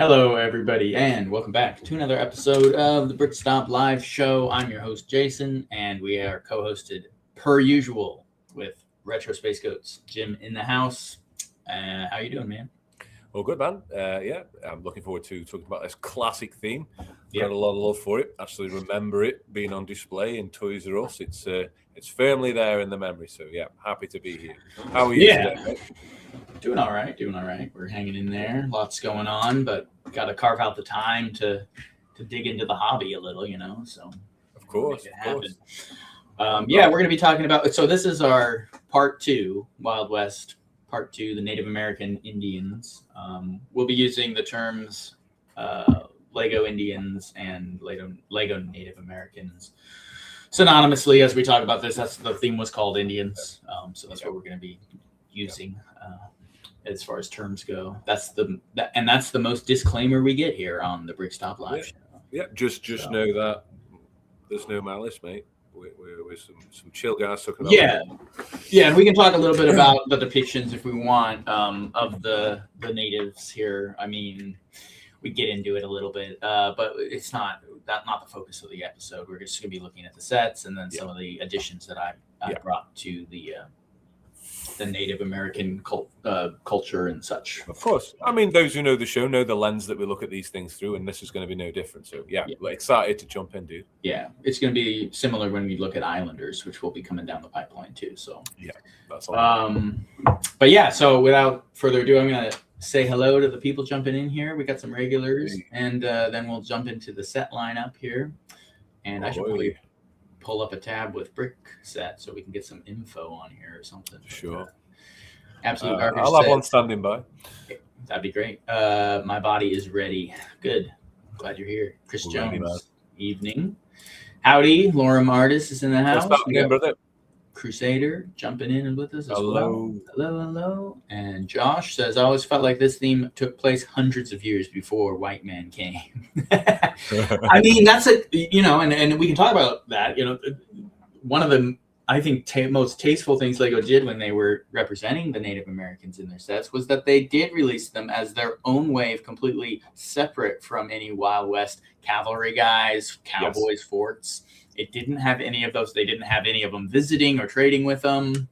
Hello, everybody, and welcome back to another episode of the Brick Stop Live Show. I'm your host, Jason, and we are co-hosted, per usual, with Retro Space Goats, Jim in the house. How you doing, man? Well, good, man. Yeah, I'm looking forward to talking about this classic theme. Yeah. Got a lot of love for it. Actually, remember it being on display in Toys R Us. It's firmly there in the memory. So yeah, happy to be here. How are you today, mate? Doing all right. We're hanging in there. Lots going on, but got to carve out the time to dig into the hobby a little, So Of course, make it happen. We're going to be talking about. So this is our part 2, Wild West. Part 2, the Native American Indians. We'll be using the terms Lego Indians and Lego Native Americans synonymously as we talk about this. That's the theme was called Indians, so that's what we're going to be using as far as terms go. That's the most disclaimer we get here on the Brick Stop Live show. Yeah, just know that there's no malice, mate. We're some chill guys talking about and we can talk a little bit about the depictions if we want of the natives here. I mean, we get into it a little bit, but it's not the focus of the episode. We're just going to be looking at the sets and then some of the additions that I brought to the Native American culture and such. Of course. I mean, those who know the show know the lens that we look at these things through, and this is going to be no different. So, excited to jump in, dude. Yeah, it's going to be similar when we look at Islanders, which will be coming down the pipeline too. So, yeah, that's all. But yeah, so without further ado, I'm going to say hello to the people jumping in here. We got some regulars, and then we'll jump into the set lineup here. And I should probably pull up a tab with Brick Set so we can get some info on here or something. Sure. Absolute garbage. I'll have one standing by. That'd be great. My body is ready. Good. Glad you're here. Chris Jones. Evening. Howdy. Laura Martis is in the house. Brother. Crusader jumping in with us as well. Hello. And Josh says, I always felt like this theme took place hundreds of years before white man came. I mean, that's and we can talk about that. One of the, I think, most tasteful things Lego did when they were representing the Native Americans in their sets was that they did release them as their own wave, completely separate from any Wild West cavalry guys, cowboys, forts. It didn't have any of those. They didn't have any of them visiting or trading with them.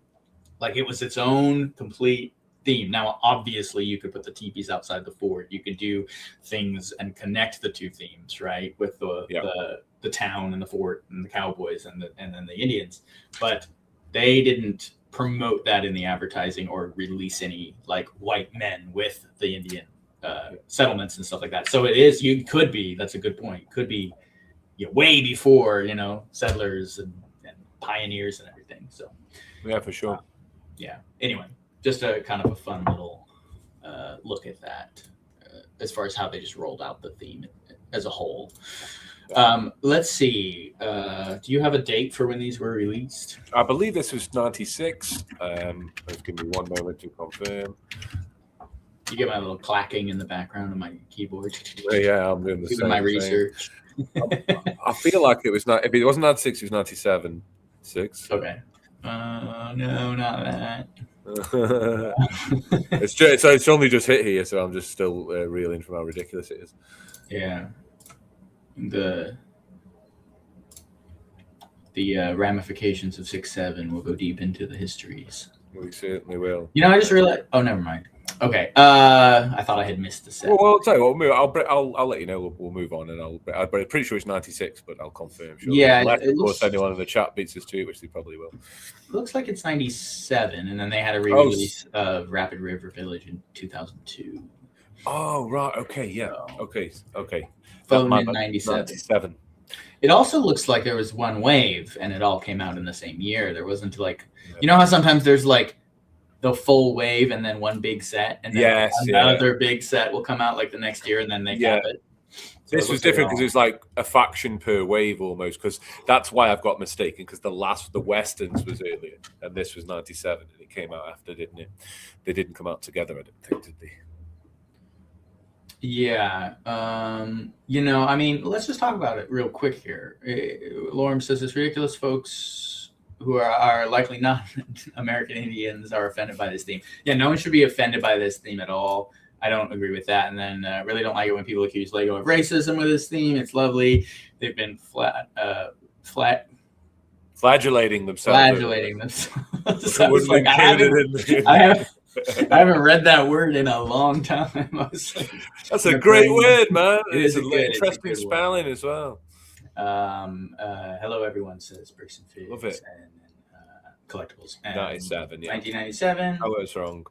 Like, it was its own complete theme. Now, obviously, you could put the teepees outside the fort. You could do things and connect the two themes, right, with the town and the fort and the cowboys and then the Indians. But they didn't promote that in the advertising or release any like white men with the Indian settlements and stuff like that. So that's a good point. Could be way before, settlers and pioneers and everything. So yeah, for sure. Anyway, just a kind of a fun little look at that as far as how they just rolled out the theme as a whole. Let's see. Do you have a date for when these were released? I believe this was 96. Just give me one moment to confirm. You get my little clacking in the background of my keyboard. Yeah, I'm doing the same. My research. I feel like it was not. If it wasn't 96, it was 97. 6. Okay. No, not that. It's only just hit here, so I'm just still reeling from how ridiculous it is. Yeah. The ramifications of 6-7 will go deep into the histories. We certainly will. I just realized. Oh, never mind. Okay. I thought I had missed the set. Well, I'll tell you what. I'll let you know. We'll move on, and I'm pretty sure it's 96, but I'll confirm. Sure. Yeah. Unless, of course, anyone in the chat beats us to it, which they probably will. Looks like it's 97, and then they had a re-release of Rapid River Village in 2002. Oh, right. Okay. Yeah. Okay. Phone in 97. It also looks like there was one wave, and it all came out in the same year. There wasn't how sometimes there's like the full wave and then one big set, and then another big set will come out like the next year, and then they cap it. So this was different because it was like a faction per wave almost, because that's why I've got mistaken, because the Westerns was earlier, and this was 97, and it came out after, didn't it? They didn't come out together, I don't think, did they? Yeah. I mean, let's just talk about it real quick here. Lorem says it's ridiculous folks who are likely not American Indians are offended by this theme. Yeah, no one should be offended by this theme at all. I don't agree with that. And then really don't like it when people accuse Lego of racism with this theme. It's lovely. They've been flagellating themselves. Flagellating themselves. I haven't read that word in a long time. That's a great word, man. It's an interesting spelling as well. Hello, everyone, says Bricks and Figs. Love it. And collectibles. And 97, yeah. 1997. I was wrong.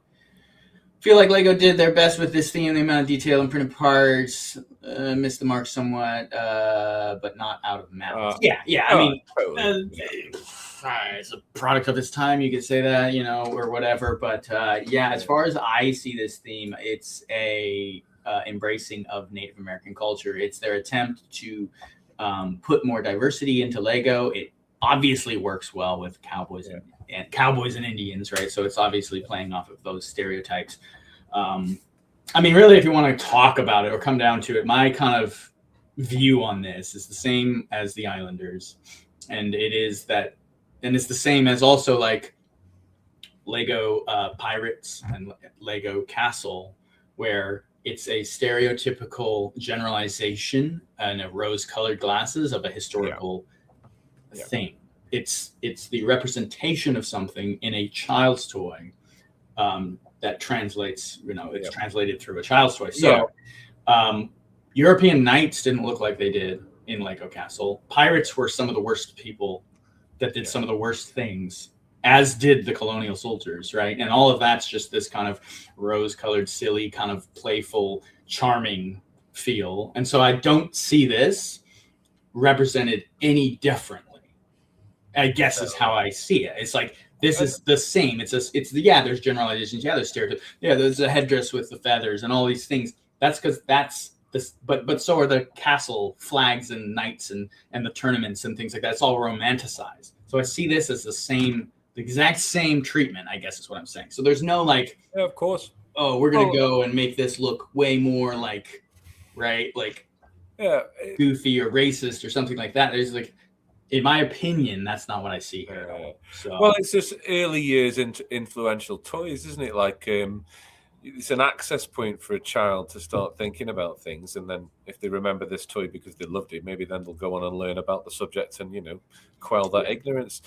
Feel like Lego did their best with this theme. The amount of detail and printed parts missed the mark somewhat, but not out of malice. I mean, totally. It's a product of its time. You could say that, or whatever. But as far as I see this theme, it's a embracing of Native American culture. It's their attempt to put more diversity into Lego. It obviously works well with cowboys and Indians, right? So it's obviously playing off of those stereotypes. I mean, really, if you want to talk about it or come down to it, my kind of view on this is the same as the Islanders. And it's the same as also like Lego Pirates and Lego Castle, where it's a stereotypical generalization and a rose-colored glasses of a historical thing. It's the representation of something in a child's toy that translates, it's translated through a child's toy. So European knights didn't look like they did in Lego Castle. Pirates were some of the worst people that did some of the worst things, as did the colonial soldiers, right? And all of that's just this kind of rose-colored, silly, kind of playful, charming feel. And so I don't see this represented any differently, I guess is how I see it. It's like, this is the same. There's generalizations. Yeah, there's stereotypes. Yeah, there's a headdress with the feathers and all these things. That's because that's this, but so are the castle flags and knights and the tournaments and things like that. It's all romanticized. So I see this as the exact same treatment, I guess is what I'm saying. So there's no of course. Oh, we're going to go and make this look way more goofy or racist or something like that. There's in my opinion, that's not what I see here at all. So. Well, it's just early years into influential toys, isn't it? It's an access point for a child to start thinking about things, and then if they remember this toy because they loved it, maybe then they'll go on and learn about the subject and quell that ignorance.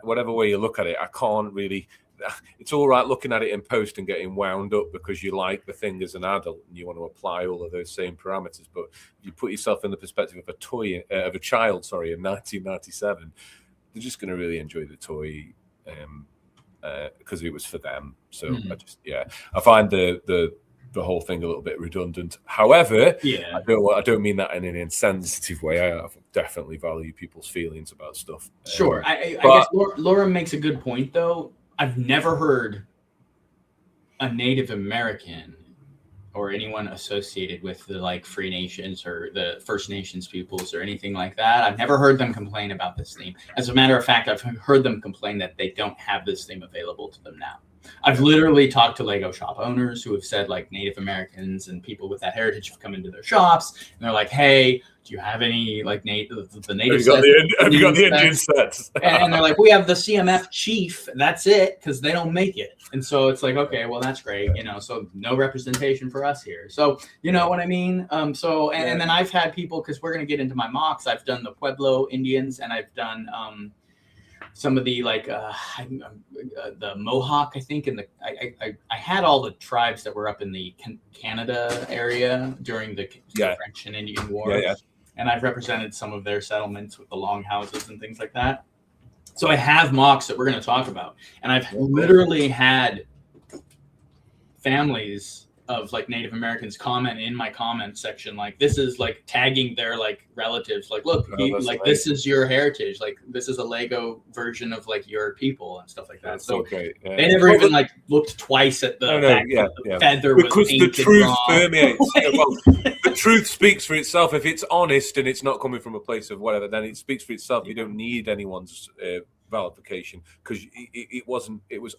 Whatever way you look at it, I can't really. It's all right looking at it in post and getting wound up because you like the thing as an adult and you want to apply all of those same parameters. But if you put yourself in the perspective of a child, in 1997, they're just going to really enjoy the toy because it was for them. So I find the whole thing a little bit redundant. However, I don't mean that in an insensitive way. I definitely value people's feelings about stuff. Sure, I guess Laura makes a good point though. I've never heard a Native American or anyone associated with the Free Nations or the First Nations peoples or anything like that. I've never heard them complain about this theme. As a matter of fact, I've heard them complain that they don't have this theme available to them now. I've literally talked to Lego shop owners who have said Native Americans and people with that heritage have come into their shops and they're like, hey, do you have any the native sets? Have you got the Indian sets? And they're like, we have the CMF chief. That's it, because they don't make it. And so it's okay, well, that's great. So no representation for us here. So you know what I mean? And then I've had people, because we're going to get into my mocs. I've done the Pueblo Indians and I've done some of the the Mohawk, I think, and I had all the tribes that were up in the Canada area during the French and Indian War, and I've represented some of their settlements with the longhouses and things like that. So I have mocs that we're going to talk about, and I've literally had families of Native Americans comment in my comment section, this is tagging their relatives, look, this is your heritage, this is a Lego version of your people and stuff like that. So okay. They never even looked twice at the feather because the truth permeates. The truth speaks for itself. If it's honest and it's not coming from a place of whatever, then it speaks for itself. You don't need anyone's validation because it was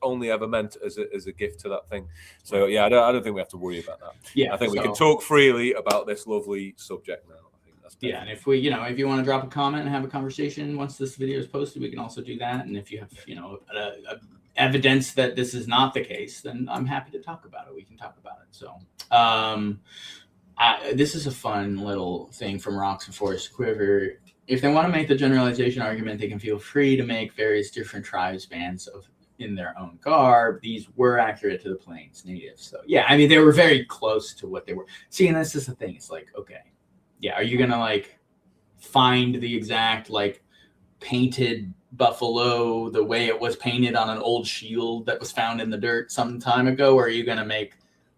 only ever meant as a gift to that thing. So I don't think we have to worry about that. I think we can talk freely about this lovely subject now. I think that's and if we if you want to drop a comment and have a conversation once this video is posted, we can also do that. And if you have evidence that this is not the case, then I'm happy to talk about it. We can talk about it. So this is a fun little thing from Rocks and Forest Quiver. If they want to make the generalization argument, they can feel free to make various different tribes bands in their own garb. These were accurate to the Plains natives. So yeah, I mean, they were very close to what they were. See, and this is the thing. It's like, okay, yeah, are you going to like find the exact like painted buffalo the way it was painted on an old shield that was found in the dirt some time ago? Or are you going to make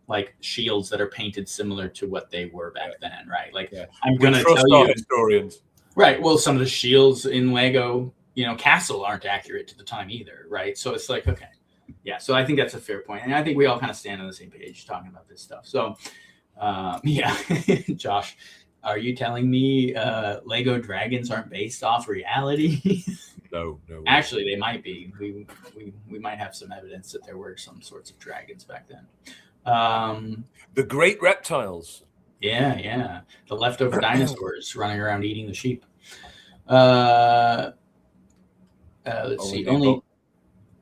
like shields that are painted similar to what they were back then, right? Like, I'm going to tell you, historians. Right. Well, some of the shields in Lego, Castle aren't accurate to the time either, right? So it's like, okay, yeah. So I think that's a fair point, and I think we all kind of stand on the same page talking about this stuff. So, yeah, Josh, are you telling me Lego dragons aren't based off reality? No. Actually, they might be. We might have some evidence that there were some sorts of dragons back then. The great reptiles. Yeah. The leftover dinosaurs running around eating the sheep. Let's see. Go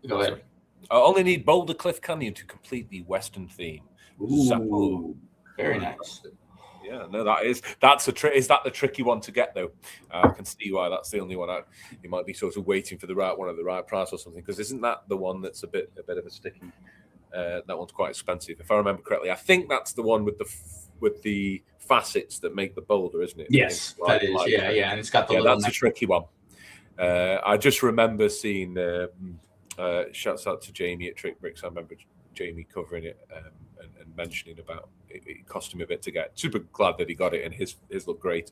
ahead. I only need Boulder Cliff Canyon to complete the western theme. Ooh, very nice. Yeah, no, that's a trick. Is that the tricky one to get though? I can see why that's the only one out. You might be sort of waiting for the right one at the right price or something. Because isn't that the one that's a bit of a sticky? That one's quite expensive, if I remember correctly. I think that's the one with the facets that make the boulder, isn't it? Yes, that is. Yeah, and it's got the little. That's a tricky one. I just remember seeing. Shouts out to Jamie at Trick Bricks. I remember Jamie covering it and mentioning about it cost him a bit to get. Super glad that he got it, and his looked great.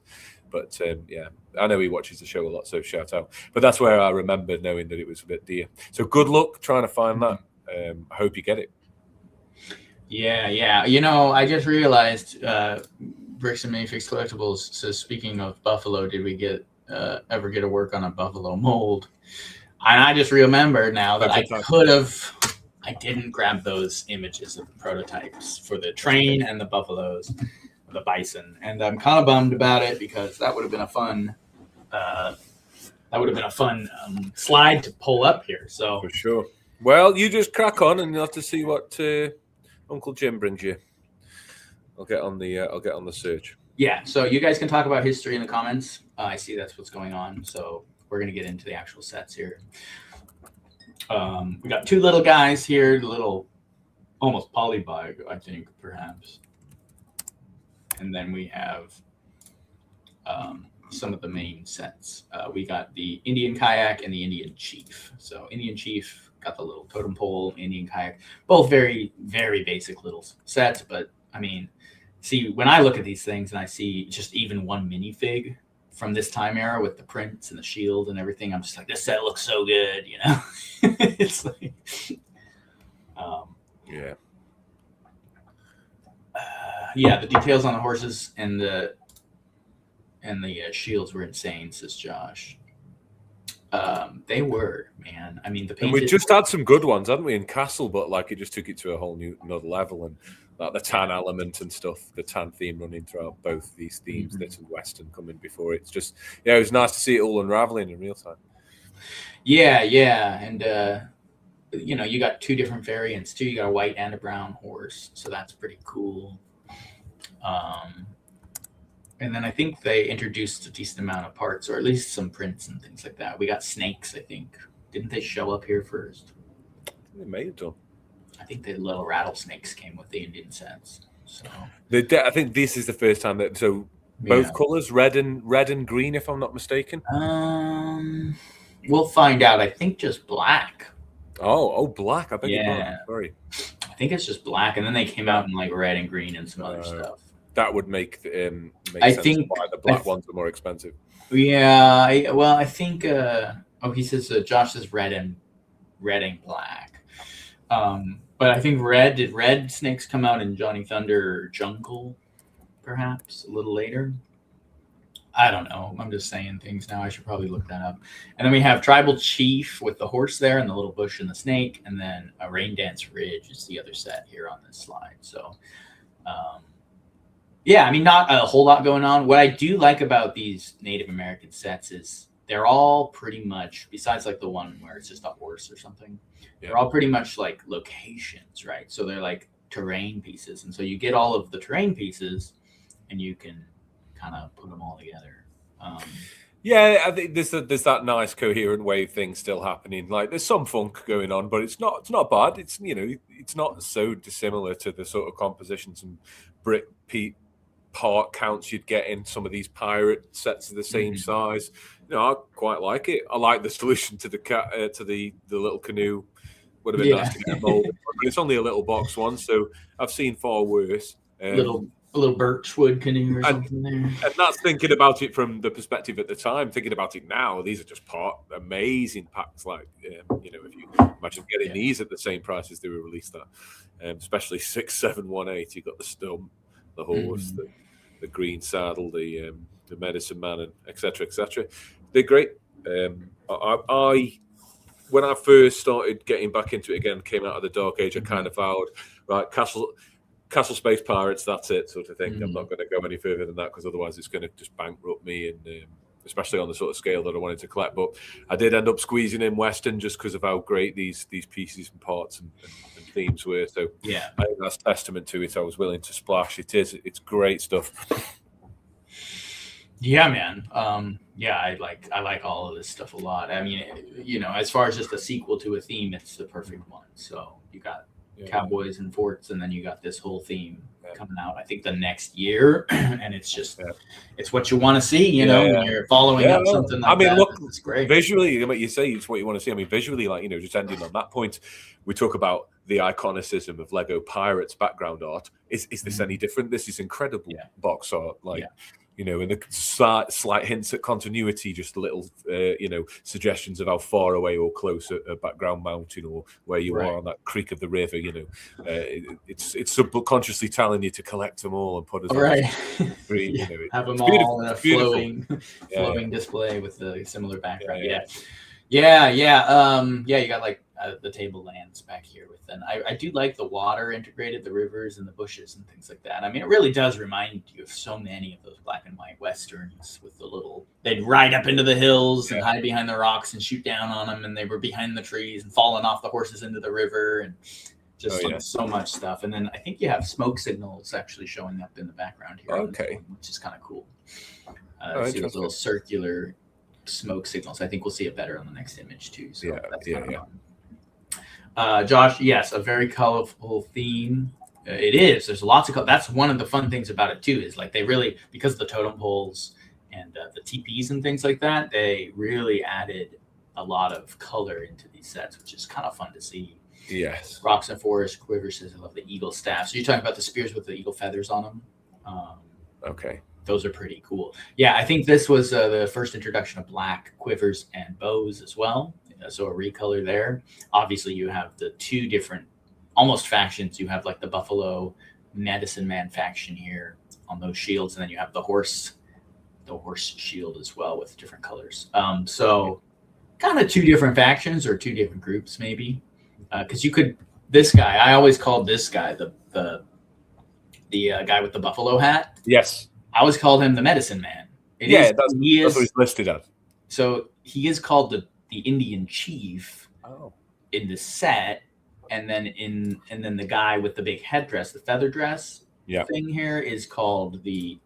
But yeah, I know he watches the show a lot, so shout out. But that's where I remember knowing that it was a bit dear. So good luck trying to find that. I hope you get it. Yeah. I just realized Bricks and Minifix Collectibles says, speaking of buffalo, did we ever get to work on a buffalo mold? And I just remembered now that I didn't grab those images of the prototypes for the train and the buffaloes, the bison, and I'm kind of bummed about it because that would have been a fun slide to pull up here. So for sure. Well, you just crack on, and you'll have to see what Uncle Jim brings you. I'll get on the search. Yeah, so you guys can talk about history in the comments. I see that's what's going on. So we're gonna get into the actual sets here. We got two little guys here, little almost polybag, I think, perhaps. And then we have some of the main sets. We got the Indian Kayak and the Indian Chief. So Indian Chief got the little totem pole, Indian Kayak, both very, very basic little sets. But I mean, see, when I look at these things and I see just even one minifig from this time era with the prints and the shield and everything, I'm just like, this set looks so good, It's like, yeah, the details on the horses and the shields were insane, says Josh. They were, man. I mean, and we just had some good ones, hadn't we, in Castle? But like, it just took it to a whole another level, and like the tan element and stuff, the tan theme running throughout both these themes, this and Western coming before. It's just, it was nice to see it all unraveling in real time. Yeah, and you got two different variants too. You got a white and a brown horse, so that's pretty cool. And then I think they introduced a decent amount of parts, or at least some prints and things like that. We got snakes, I think. Didn't they show up here first? They may have done. I think the little rattlesnakes came with the Indian sets. So I think this is the first time that both colors, red and green, if I'm not mistaken. We'll find out. I think just black. Oh, black. I beg your pardon. Sorry. I think it's just black, and then they came out in like red and green and some other stuff. That would make sense why the black ones are more expensive. Yeah, I think. He says Josh says red and black. But I think did red snakes come out in Johnny Thunder Jungle, perhaps a little later? I don't know. I'm just saying things now. I should probably look that up. And then we have Tribal Chief with the horse there and the little bush and the snake, and then a Rain Dance Ridge is the other set here on this slide. So. Yeah, I mean, not a whole lot going on. What I do like about these Native American sets is they're all pretty much, besides like the one where it's just a horse or something, they're all pretty much like locations, right? So they're like terrain pieces, and so you get all of the terrain pieces, and you can kind of put them all together. Yeah, I think there's that nice coherent wave thing still happening. Like there's some funk going on, but it's not bad. It's it's not so dissimilar to the sort of compositions and brick part counts you'd get in some of these pirate sets of the same size. I quite like it. I like the solution to the little canoe. Would have been nice to get a mold, but it's only a little box one, so I've seen far worse. A little birchwood canoe or something there. And that's thinking about it from the perspective at the time. Thinking about it now, these are just amazing packs. Like, if you imagine getting these at the same price as they were released at, especially 6, 7, 1, 8. You got the stump, the horse, the green saddle, the medicine man, and etc. etc. They're great. I when I first started getting back into it again, came out of the dark age, I kind of vowed, right, Castle Space Pirates, that's it, sort of thing. I'm not going to go any further than that because otherwise it's going to just bankrupt me, and especially on the sort of scale that I wanted to collect. But I did end up squeezing in Western just because of how great these pieces and parts and themes were. So yeah, I think that's testament to it. I was willing to splash. It's great stuff. Yeah, man. I like all of this stuff a lot. I mean, as far as just a sequel to a theme, it's the perfect one. So you got cowboys and forts, and then you got this whole theme coming out, I think, the next year, and it's just it's what you want to see, when you're following up something like that. Look, it's great. Visually, what you say it's what you want to see. I mean, visually, like, just ending on that point, we talk about the iconicism of Lego Pirates background art. Is this any different? This is incredible box art, and the slight hints at continuity, just little, suggestions of how far away or close a background mountain or where you are on that creek of the river. It's subconsciously telling you to collect them all and put us on the screen. Have them it's all in a flowing display with a similar background. You got like the table lands back here with them. I do like the water integrated, the rivers and the bushes and things like that. I mean, it really does remind you of so many of those black and white westerns with the they'd ride up into the hills and hide behind the rocks and shoot down on them, and they were behind the trees and falling off the horses into the river, and just so much stuff. And then I think you have smoke signals actually showing up in the background here, which is kind of cool. See those little circular smoke signals. I think we'll see it better on the next image too. So that's kind of fun. Josh, yes, a very colorful theme. It is. There's lots of that's one of the fun things about it too, is like they really, because of the totem poles and the teepees and things like that, they really added a lot of color into these sets, which is kind of fun to see. Yes. Rocks and Forest, Quiver says I love the eagle staff. So you're talking about the spears with the eagle feathers on them. Okay. Those are pretty cool. Yeah, I think this was the first introduction of black quivers and bows as well. So a recolor there. Obviously, you have the two different almost factions. You have like the Buffalo Medicine Man faction here on those shields, and then you have the horse shield as well with different colors. So kind of two different factions or two different groups maybe. Because you could, this guy, I always called this guy the guy with the buffalo hat. Yes. I always called him the Medicine Man. That's what he's listed as. So he is called the Indian chief in the set, and then the guy with the big headdress, the feather dress thing here, is called the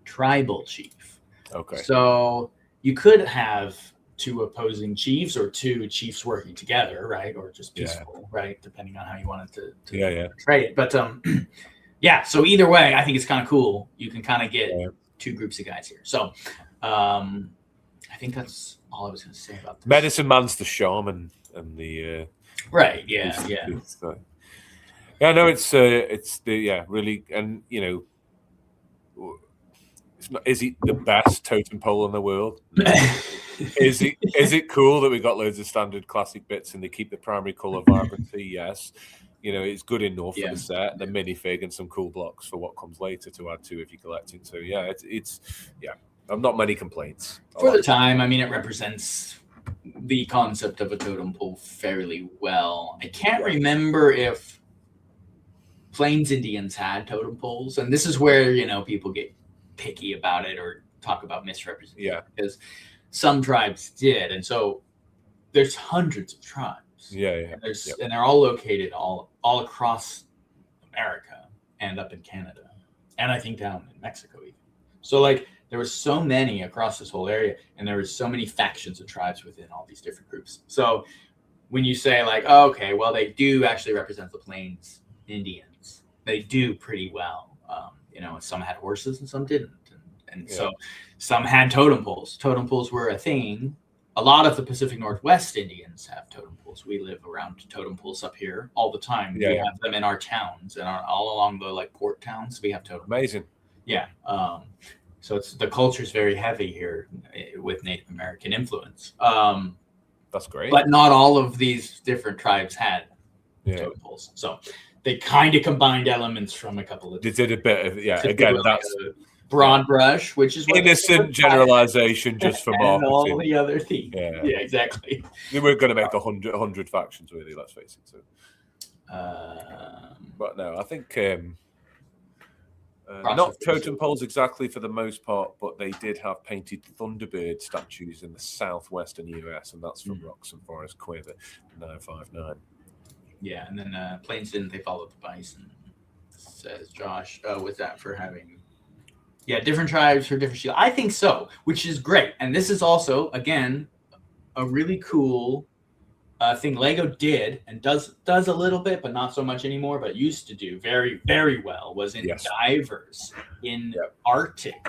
tribal chief. Okay. So you could have two opposing chiefs or two chiefs working together, right? Or just peaceful, right? Depending on how you wanted to portray it. But so either way, I think it's kind of cool. You can kind of get two groups of guys here. So I think that's all I was going to say about this. Medicine Man's the shaman and the right. It's really, and it's not, is he the best totem pole in the world? No. Is it cool that we got loads of standard classic bits and they keep the primary color vibrancy? Yes. It's good enough for the set, the minifig, and some cool blocks for what comes later to add to if you're collecting. So it's I've not many complaints. For the time, I mean, it represents the concept of a totem pole fairly well. I can't remember if Plains Indians had totem poles, and this is where people get picky about it or talk about misrepresentation. Yeah, because some tribes did, and so there's hundreds of tribes. And and they're all located all across America and up in Canada, and I think down in Mexico even. So like there were so many across this whole area, and there were so many factions of tribes within all these different groups. So when you say like, oh, okay, well, they do actually represent the Plains Indians. They do pretty well. Some had horses and some didn't. And so some had totem poles. Totem poles were a thing. A lot of the Pacific Northwest Indians have totem poles. We live around totem poles up here all the time. We have them in our towns and all along the like port towns. We have totem poles. Amazing. Yeah. So the culture is very heavy here with Native American influence. That's great. But not all of these different tribes had totem poles. So they kind of combined elements from a couple of. They did a bit of Again, that's a broad brush, which is innocent generalization just for marketing. And all the other themes. Yeah, exactly. We weren't going to make 100 factions, really. Let's face it. So. But no, I think not totem poles exactly for the most part, but they did have painted Thunderbird statues in the southwestern US, and that's from Rocks and Forest Quiver 959. Yeah, and then Plains didn't. They followed the bison, says Josh. With that for having, different tribes for different shield. I think so, which is great. And this is also, again, a really cool thing Lego did and does a little bit, but not so much anymore, but used to do very, very well, was in divers, in Arctic,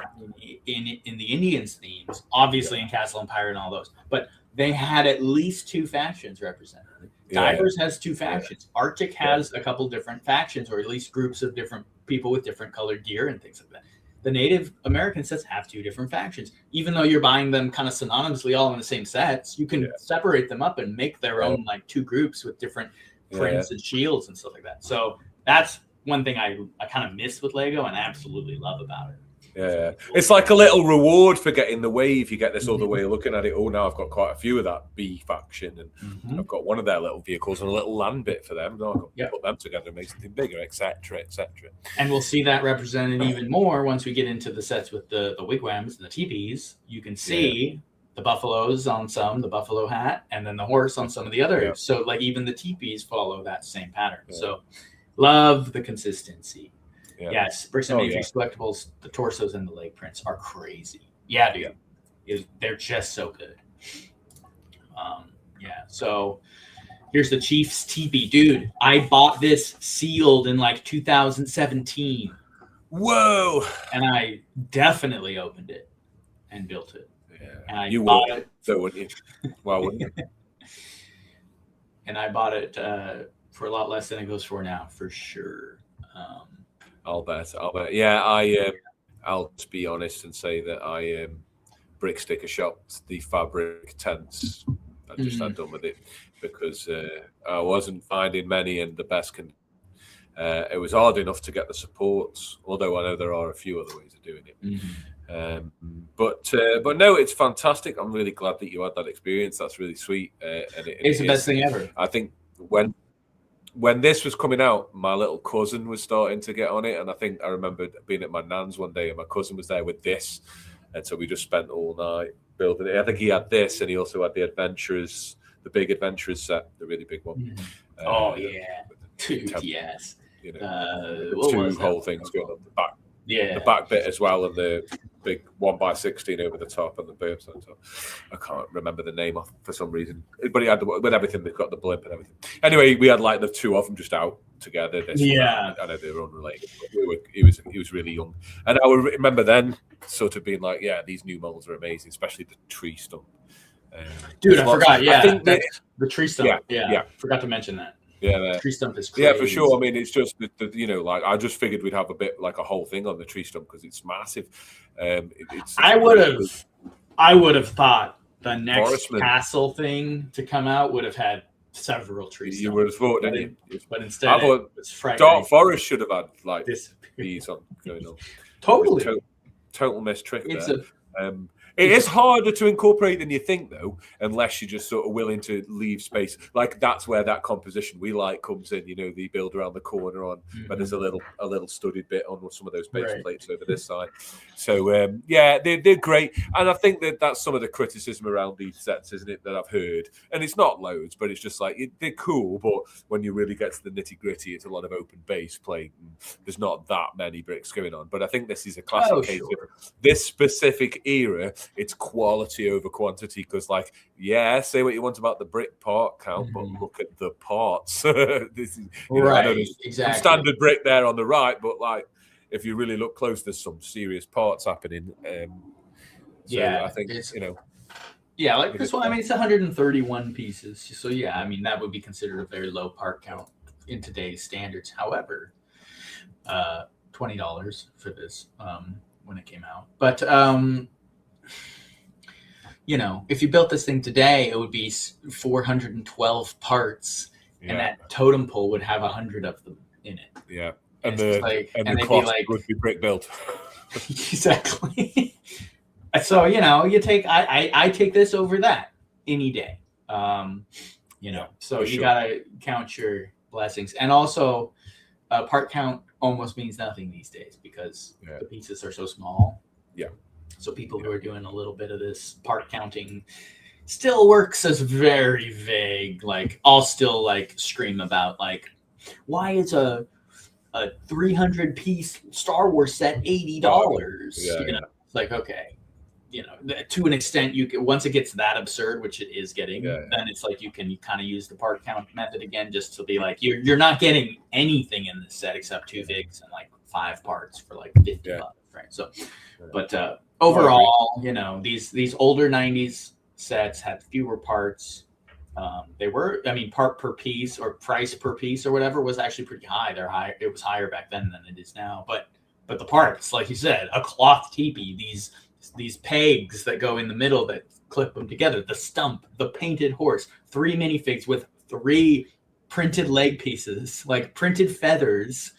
in the Indians themes, obviously in Castle Empire and all those. But they had at least 2 factions represented. Divers has 2 factions. Arctic has a couple different factions, or at least groups of different people with different colored gear and things like that. The Native American sets have 2 different factions. Even though you're buying them kind of synonymously all in the same sets, you can separate them up and make their own like 2 groups with different prints and shields and stuff like that. So that's one thing I kind of miss with Lego and absolutely love about it. Yeah, it's like a little reward for getting the wave. You get this other way of looking at it. Oh, now I've got quite a few of that B faction, and I've got one of their little vehicles and a little land bit for them. Now I can put them together and make something bigger, etc., etc. And we'll see that represented even more once we get into the sets with the wigwams and the teepees. You can see the buffaloes on some, the buffalo hat, and then the horse on some of the others. Yeah. So like even the teepees follow that same pattern. Yeah. So love the consistency. Yeah. Yes, Bricks and Matrix collectibles, the torsos and the leg prints are crazy. Yeah, dude. They're just so good. So here's the Chief's teepee. Dude, I bought this sealed in like 2017. Whoa. And I definitely opened it and built it. Yeah. And I you bought would. it. So wouldn't you? Why wouldn't you? And I bought it for a lot less than it goes for now, for sure. I'll bet. Yeah, I'll just be honest and say that I brick sticker shopped the fabric tents. I just had done with it because I wasn't finding many in the best condition. It was hard enough to get the supports, although I know there are a few other ways of doing it. But no, it's fantastic. I'm really glad that you had that experience. That's really sweet. It's the best thing ever. I think when this was coming out, my little cousin was starting to get on it. And I think I remember being at my nan's one day and my cousin was there with this. And so we just spent all night building it. I think he had this and he also had the big Adventurers set, the really big one. Dude, yes. You know, the 2 whole things going on the back. Yeah. The back bit as well and the big 1x16 over the top and the burps on top. I can't remember the name off for some reason. But he had with everything, they've got the blimp and everything. Anyway, we had like the 2 of them just out together. I know they were unrelated. But he was really young. And I remember then sort of being like, yeah, these new molds are amazing, especially the tree stump. Dude, I forgot. Yeah, I think the tree stump. Yeah, forgot to mention that. Yeah, tree stump is crazy. Yeah, for sure. I mean, it's just like I just figured we'd have a bit like a whole thing on the tree stump because it's massive. I would have thought the next castle thing to come out would have had several tree stumps. You would have thought, didn't you? But instead, I thought Dark Forest should have had like these on going on. Totally, total mistrick there. It is harder to incorporate than you think, though, unless you're just sort of willing to leave space. Like that's where that composition we like comes in. You know, the build around the corner on, but there's a little studded bit on some of those base plates over this side. So yeah, they're great, and I think that's some of the criticism around these sets, isn't it? That I've heard, and it's not loads, but it's just like they're cool. But when you really get to the nitty gritty, it's a lot of open base plate. And there's not that many bricks going on. But I think this is a classic case of this specific era. It's quality over quantity because, like, yeah, say what you want about the brick part count, but look at the parts. This is exactly some standard brick there on the right, but like if you really look close, there's some serious parts happening. I think it's like this one. I mean, it's 131 pieces, so yeah, I mean that would be considered a very low part count in today's standards. However, $20 for this when it came out, but if you built this thing today, it would be 412 parts, and that totem pole would have 100 of them in it. Yeah, and the cost would be brick built. Exactly. So you take I take this over that any day. So you gotta count your blessings, and also part count almost means nothing these days because the pieces are so small. Yeah. So people who are doing a little bit of this part counting still works as very vague. Like I'll still like scream about like, why is a 300 piece Star Wars set $80? It's like, okay, to an extent you can, once it gets that absurd, which it is getting, then it's like you can kind of use the part count method again just to be like you're not getting anything in this set except 2 figs and like 5 parts for like $50, right? So, but overall, these older 90s sets had fewer parts. They were, part per piece or price per piece or whatever was actually pretty high. It was higher back then than it is now. But the parts, like you said, a cloth teepee, these pegs that go in the middle that clip them together, the stump, the painted horse, 3 minifigs with 3 printed leg pieces, like printed feathers.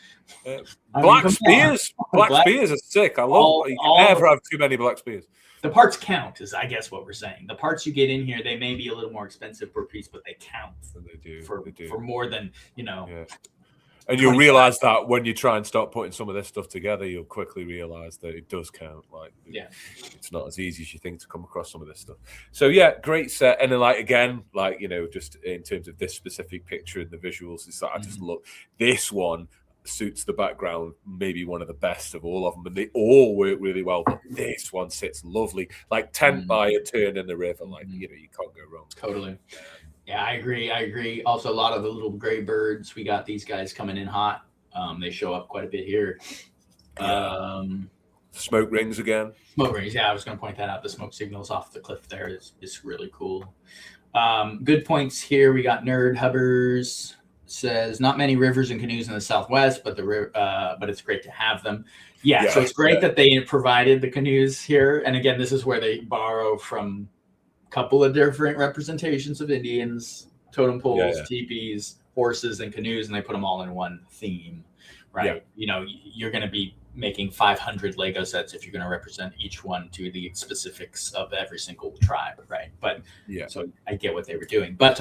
Black spears. Black spears are sick. I love you can never have too many black spears. The parts count is, I guess, what we're saying. The parts you get in here, they may be a little more expensive per piece, but they count for more than, And you'll realize that when you try and start putting some of this stuff together, you'll quickly realize that it does count. Like, it's not as easy as you think to come across some of this stuff. So yeah, great set. And then just in terms of this specific picture and the visuals, it's like I just look. This one suits the background, maybe one of the best of all of them, and they all work really well. But this one sits lovely, like tent by a turn in the river. Like you can't go wrong. Totally. Yeah, I agree. Also, a lot of the little gray birds. We got these guys coming in hot. They show up quite a bit here. Smoke rings again. Smoke rings. Yeah, I was going to point that out. The smoke signals off the cliff there is really cool. Good points here. We got Nerd Hubbers says not many rivers and canoes in the Southwest, but it's great to have them. Yeah, so it's great that they provided the canoes here. And again, this is where they borrow from couple of different representations of Indians, totem poles, teepees, horses, and canoes, and they put them all in one theme, right? You're going to be making 500 Lego sets if you're going to represent each one to the specifics of every single tribe, right? But so I get what they were doing. But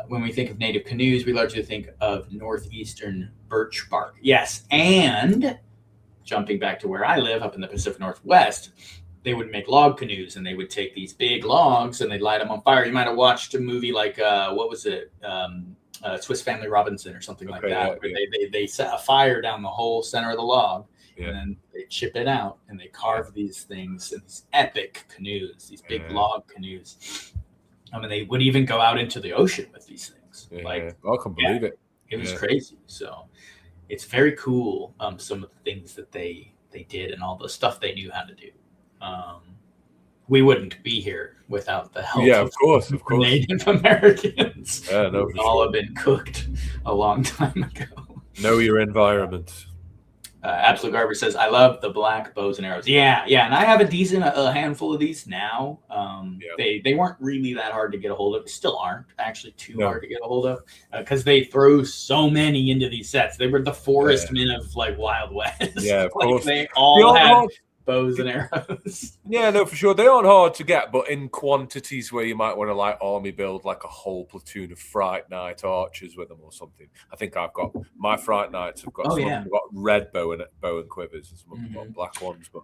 when we think of native canoes, we largely think of northeastern birch bark. Yes, and jumping back to where I live up in the Pacific Northwest, they would make log canoes, and they would take these big logs and they'd light them on fire. You might have watched a movie like what was it, Swiss Family Robinson or something like that. Where they set a fire down the whole center of the log, and then they chip it out and they carve these things in these epic canoes, these big log canoes. They would even go out into the ocean with these things. I can believe it. It was crazy. So it's very cool. Some of the things that they did and all the stuff they knew how to do. We wouldn't be here without the help of course. Native Americans. We'd all have been cooked a long time ago. Know your environment. Absolute Garbage says, I love the black bows and arrows. Yeah, and I have a handful of these now. They weren't really that hard to get a hold of. They still aren't actually too hard to get a hold of because they throw so many into these sets. They were the Forest Men of like Wild West. Yeah, of course. They all had bows and arrows. Yeah, no, for sure. They aren't hard to get, but in quantities where you might want to like army build like a whole platoon of Fright Knight archers with them or something. I think I've got my Fright Knights have got some of them got red bow and quivers, and some of them got black ones. But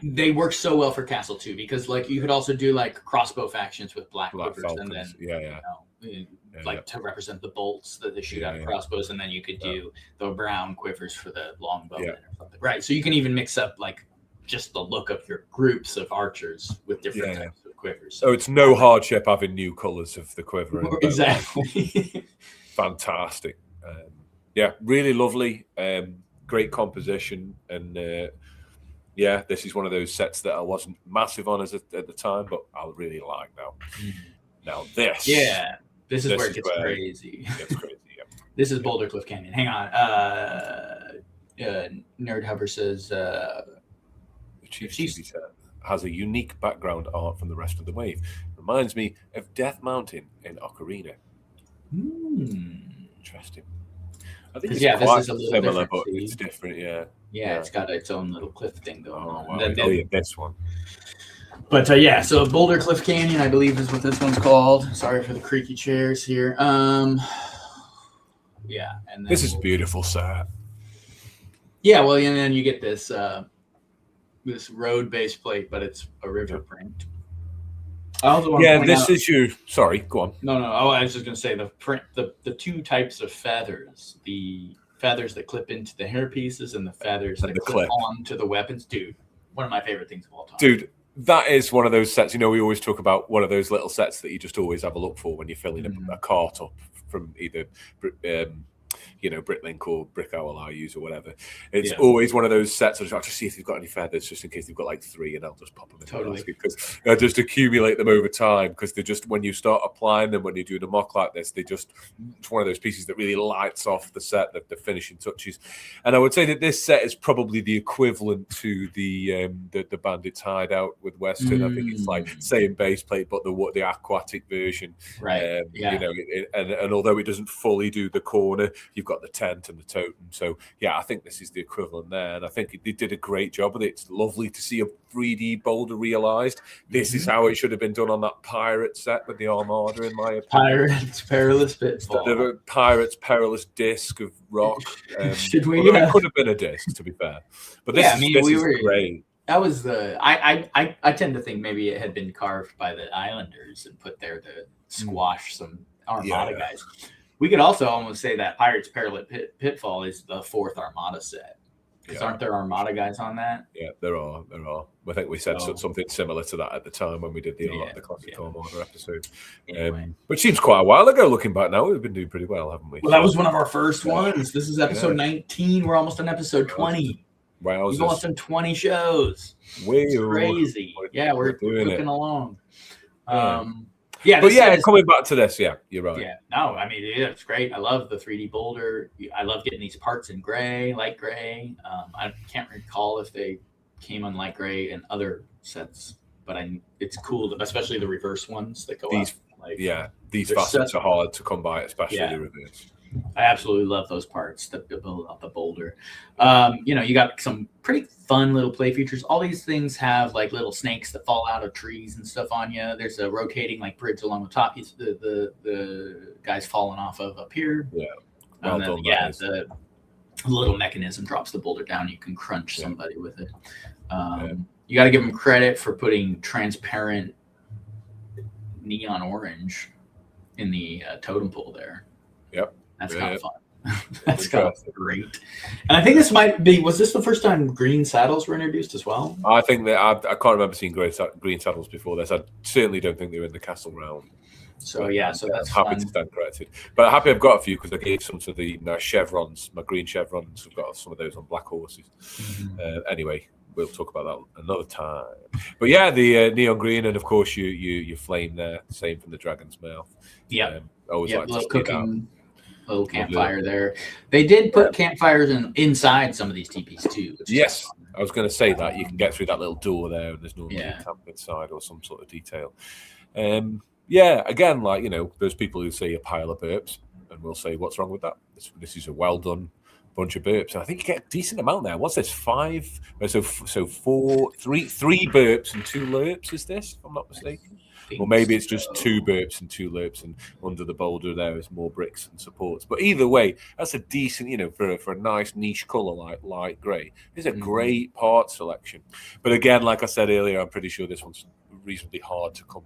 they work so well for Castle too, because like you could also do like crossbow factions with black quivers, falcons. And then to represent the bolts that they shoot out of crossbows, and then you could do the brown quivers for the longbowmen or something. Right. So you can even mix up like just the look of your groups of archers with different types of quivers. So it's no hardship having new colors of the quiver. Exactly. Fantastic. Really lovely. Great composition. And this is one of those sets that I wasn't massive on at the time, but I really like now. Now this. Yeah. This is where it gets crazy. This is Boulder Cliff Canyon. Hang on. Nerd Hover says Chief has a unique background art from the rest of the wave. Reminds me of Death Mountain in Ocarina. Interesting. I think it's quite this is a little similar, but it's different. Yeah, it's got its own little cliff thing going on. Wow. This one. But so Boulder Cliff Canyon, I believe, is what this one's called. Sorry for the creaky chairs here. And then this is beautiful set. Yeah, well, and then you get this this road base plate, but it's a river print. This is your. Sorry, go on. No. Oh, I was just going to say the print, the two types of feathers: the feathers that clip into the hair pieces and the feathers that clip onto the weapons. Dude, one of my favorite things of all time. Dude, that is one of those sets. We always talk about one of those little sets that you just always have a look for when you're filling a cart up from either Bricklink or Brick Owl I use or whatever. It's always one of those sets. I'll just see if they've got any feathers, just in case they've got like 3, and I'll just pop them in the basket, because I just accumulate them over time, because they're just, when you start applying them, when you're doing a mock like this, it's one of those pieces that really lights off the set, the finishing touches. And I would say that this set is probably the equivalent to the Bandits Hideout with Western. I think it's like same base plate, but the aquatic version. Right. And although it doesn't fully do the corner, you've got the tent and the totem. So I think this is the equivalent there, and I think they did a great job with it. It's lovely to see a 3D boulder realized. This is how it should have been done on that pirate set with the Armada, in my opinion. Pirates Perilous Pitfall. The Pirates Perilous disc of rock. Should we? It could have been a disc, to be fair. But this is great. That was I tend to think maybe it had been carved by the Islanders and put there to squash some Armada guys. We could also almost say that Pirates Perilous Pitfall is the 4th Armada set. Because aren't there Armada guys on that? Yeah, there are. I think we said something similar to that at the time when we did the Classic Armada episode. Anyway. Which seems quite a while ago looking back now. We've been doing pretty well, haven't we? Well, that was one of our first ones. This is episode 19. We're almost on episode 20. Wow. We've almost done 20 shows. It's crazy. We're cooking along. Coming back to this, you're right. Yeah, no, I mean, it's great. I love the 3D boulder. I love getting these parts in gray, light gray. I can't recall if they came on light gray in other sets, but it's cool, especially the reverse ones that go up. These facets are hard to come by, especially the reverse. I absolutely love those parts that build up the boulder. You got some pretty fun little play features. All these things have like little snakes that fall out of trees and stuff on you. There's a rotating like bridge along the top. The guy's falling off of up here. Yeah. And then, the little mechanism drops the boulder down. You can crunch somebody with it. You got to give them credit for putting transparent neon orange in the totem pole there. Yep. That's kind of fun. That's kind of great. And I think was this the first time green saddles were introduced as well? I think that I can't remember seeing green saddles before this. I certainly don't think they were in the castle round. So that's happy to stand corrected. But I'm happy I've got a few, because I gave some to the chevrons, my green chevrons. I've got some of those on black horses. Anyway, we'll talk about that another time. But the neon green, and of course your flame there, same from the Dragon's Mouth. Yeah. Always like to see cooking. Little campfire there. They did put campfires inside some of these teepees too. Yes, I was going to say that you can get through that little door there, and there's normally a camp inside or some sort of detail. Again, those people who say a pile of burps, and we'll say, what's wrong with that? This is a well done bunch of burps. And I think you get a decent amount there. What's this? 5? So 4, 3 burps and 2 lurps. Is this? If I'm not mistaken. Or maybe it's just 2 burps and 2 lurps, and under the boulder there is more bricks and supports. But either way, that's a decent, for a nice niche color like light grey. It's a great part selection. But again, like I said earlier, I'm pretty sure this one's reasonably hard to come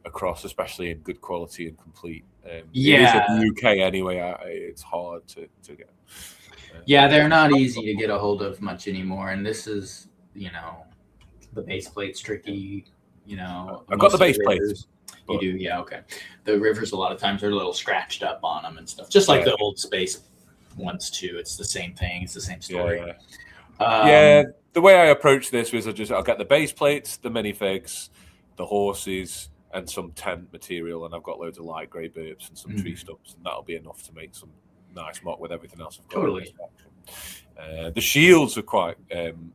across, especially in good quality and complete. It is in the UK anyway. It's hard to get. They're not easy to get a hold of much anymore. And this is, the base plate's tricky. I've got the base plates. You do, yeah, okay. The rivers, a lot of times, are a little scratched up on them and stuff, just like the old space ones too. It's the same thing. It's the same story. The way I approach this was I'll get the base plates, the minifigs, the horses, and some tent material, and I've got loads of light grey burps and some tree stumps, and that'll be enough to make some nice mock with everything else I've got. Totally. The shields are quite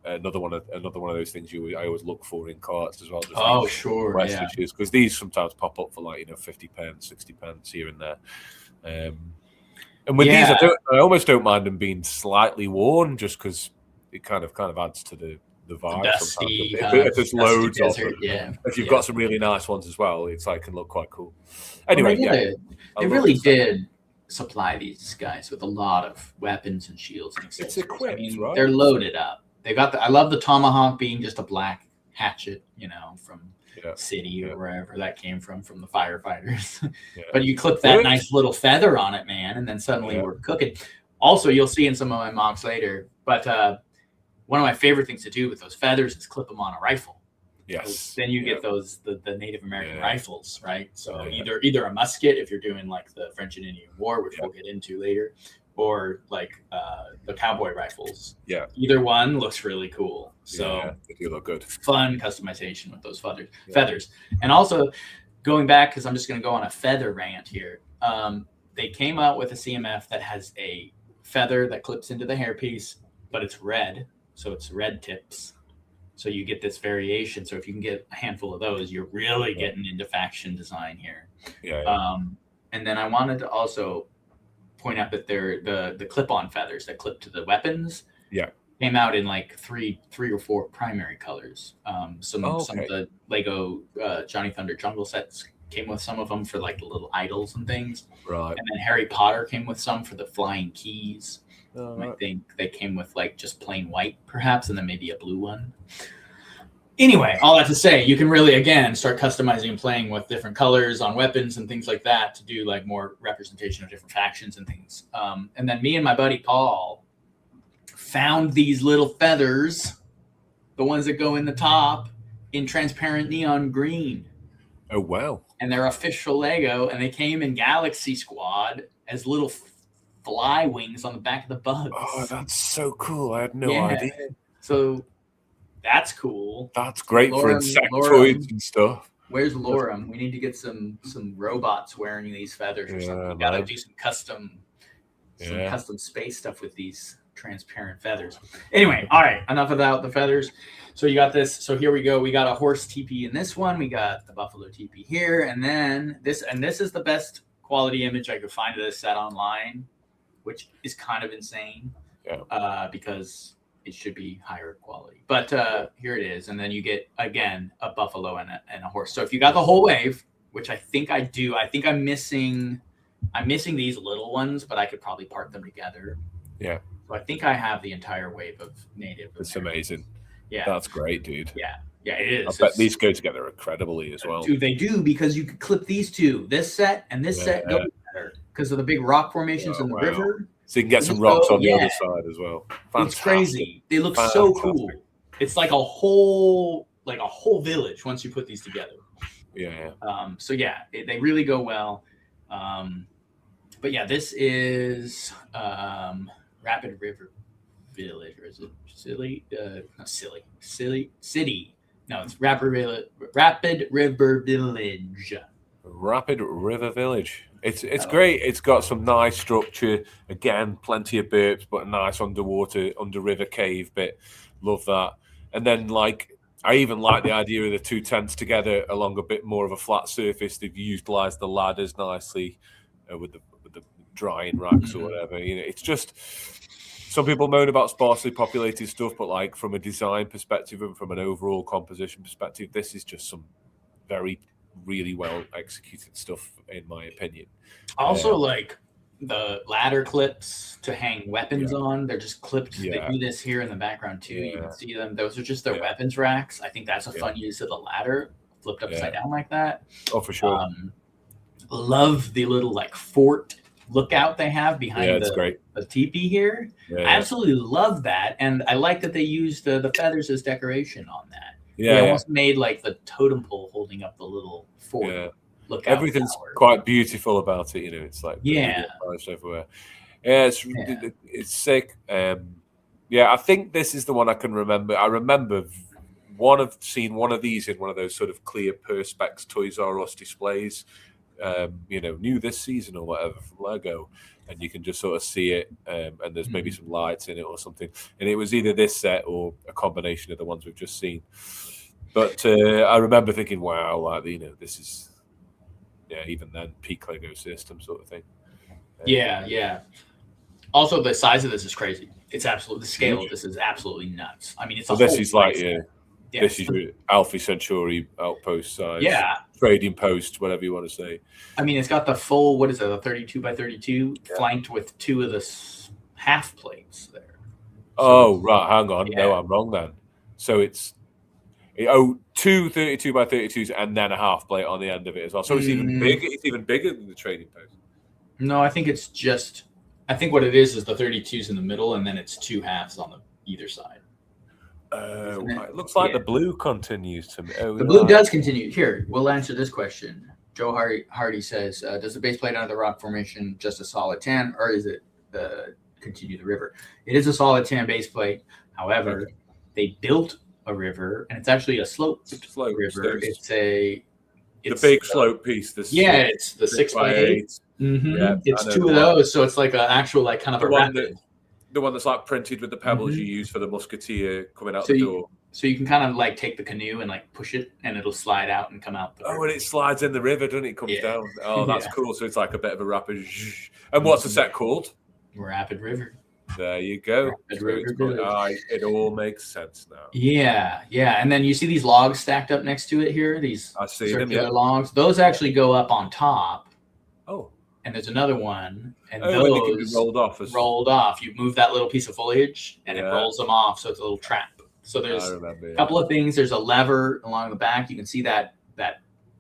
another one of those things I always look for in carts as well. Sure, because these sometimes pop up for like 50 pence, 60 pence here and there. And with these, I almost don't mind them being slightly worn, just because it kind of adds to the vibe. Dusty, if there's loads of them, if you've got some really nice ones as well, it can look quite cool. Anyway, they really did supply these guys with a lot of weapons and shields and accessories. It's equipped, right? They're loaded up. They got I love the tomahawk being just a black hatchet, from City or wherever that came from the firefighters. But you clip that nice little feather on it, man, and then suddenly we're cooking. Also, you'll see in some of my mocks later, but one of my favorite things to do with those feathers is clip them on a rifle. Yes. Then you get those the Native American rifles, right? So either a musket if you're doing like the French and Indian War, which we'll get into later, or like the cowboy rifles. Yeah. Either one looks really cool. So they do look good. Fun customization with those feathers. And also going back, because I'm just going to go on a feather rant here. They came out with a CMF that has a feather that clips into the hairpiece, but it's red. So it's red tips. So you get this variation. So if you can get a handful of those, you're really getting into faction design here. And then I wanted to also point out that they're the clip-on feathers that clip to the weapons. Came out in like three or four primary colors. Some of the Lego Johnny Thunder Jungle sets came with some of them for like the little idols and things. Right. And then Harry Potter came with some for the flying keys. I think they came with like just plain white, perhaps, and then maybe a blue one. Anyway, all that to say, you can really, again, start customizing and playing with different colors on weapons and things like that to do like more representation of different factions and things. And then me and my buddy Paul found these little feathers, the ones that go in the top, in transparent neon green. Oh, wow. And they're official Lego, and they came in Galaxy Squad as little fly wings on the back of the bugs. Oh, that's so cool. I had no idea. So that's cool. That's great for insectoids and stuff. Where's Lorem? We need to get some robots wearing these feathers or something. We gotta do some custom space stuff with these transparent feathers. Anyway, all right, enough about the feathers. So you got this. So here we go. We got a horse teepee in this one. We got the buffalo teepee here, and then this is the best quality image I could find of this set online, which is kind of insane because it should be higher quality. But here it is. And then you get, again, a buffalo and a horse. So if you got the whole wave, which I think I do, I think I'm missing these little ones, but I could probably part them together. Yeah. So I think I have the entire wave of Native. It's amazing. Yeah. That's great, dude. Yeah. Yeah, it is. I bet these go together incredibly as well. Dude, they do, because you could clip these two. This set and this set go together because of the big rock formations in the river. So you can get some rocks on the other side as well. Fantastic. It's crazy. They look so cool. It's like a whole village once you put these together. Yeah. So yeah, they really go well. But yeah, this is Rapid River Village, or is it Silly? Not Silly City. No, it's Rapid River Village. Rapid River Village. It's great. It's got some nice structure. Again, plenty of burps, but a nice under river cave bit. Love that. And then I even like the idea of the two tents together along a bit more of a flat surface. They've utilised the ladders nicely with the drying racks or whatever. It's just some people moan about sparsely populated stuff, but like from a design perspective and from an overall composition perspective, this is just some very, really well executed stuff, in my opinion. Also, like the ladder clips to hang weapons on, they're just clipped. They do this here in the background too. You can see them. Those are just their weapons racks. I think that's a fun use of the ladder, flipped upside down like that. Oh, for sure. Love the little like fort lookout they have behind the teepee here. I absolutely love that, and I like that they used the feathers as decoration on that. They almost made like the totem pole holding up the little fort. Everything's quite beautiful about it, it's like everywhere. It's sick. I think this is the one I can remember. I remember seeing one of these in one of those sort of clear perspex Toys R Us displays, new this season or whatever from Lego, and you can just sort of see it, and there's maybe some lights in it or something, and it was either this set or a combination of the ones we've just seen. But I remember thinking, wow, like this is. Even then, peak Lego system sort of thing. Also, the size of this is crazy. It's absolutely the scale of this is absolutely nuts. I mean, it's this is like this is your Alpha Centauri outpost size. Trading post, whatever you want to say. I mean, it's got the full a 32 by 32 flanked with two of the half plates there. Oh right, hang on. No, I'm wrong then. So it's. Two 32 by 32s and then a half plate on the end of it as well. So it's even bigger. It's even bigger than the trading post. No, I think it's just. I think what it is the 32s in the middle, and then it's two halves on either side. It looks like the blue continues to me. The blue does continue. Here, we'll answer this question. Joe Hardy says, "Does the base plate under the rock formation just a solid tan, or is it continue the river?" It is a solid tan base plate. However, they built a river, and it's actually a slope river. It's the big slope piece. It's the 6x8. It's two of those, so it's like an actual kind of a rapid. The one that's like printed with the pebbles you use for the musketeer coming out the door. So you can kind of take the canoe and push it, and it'll slide out and come out. And it slides in the river, doesn't it? It comes down. Oh, that's cool. So it's like a bit of a rapid. And what's the set called? Rapid River. There you go. It all makes sense now. And then you see these logs stacked up next to it here. These I see them, logs. Those actually go up on top. Oh. And there's another one, and they can be rolled off. You move that little piece of foliage, and it rolls them off, so it's a little trap. So there's a couple of things. There's a lever along the back. You can see that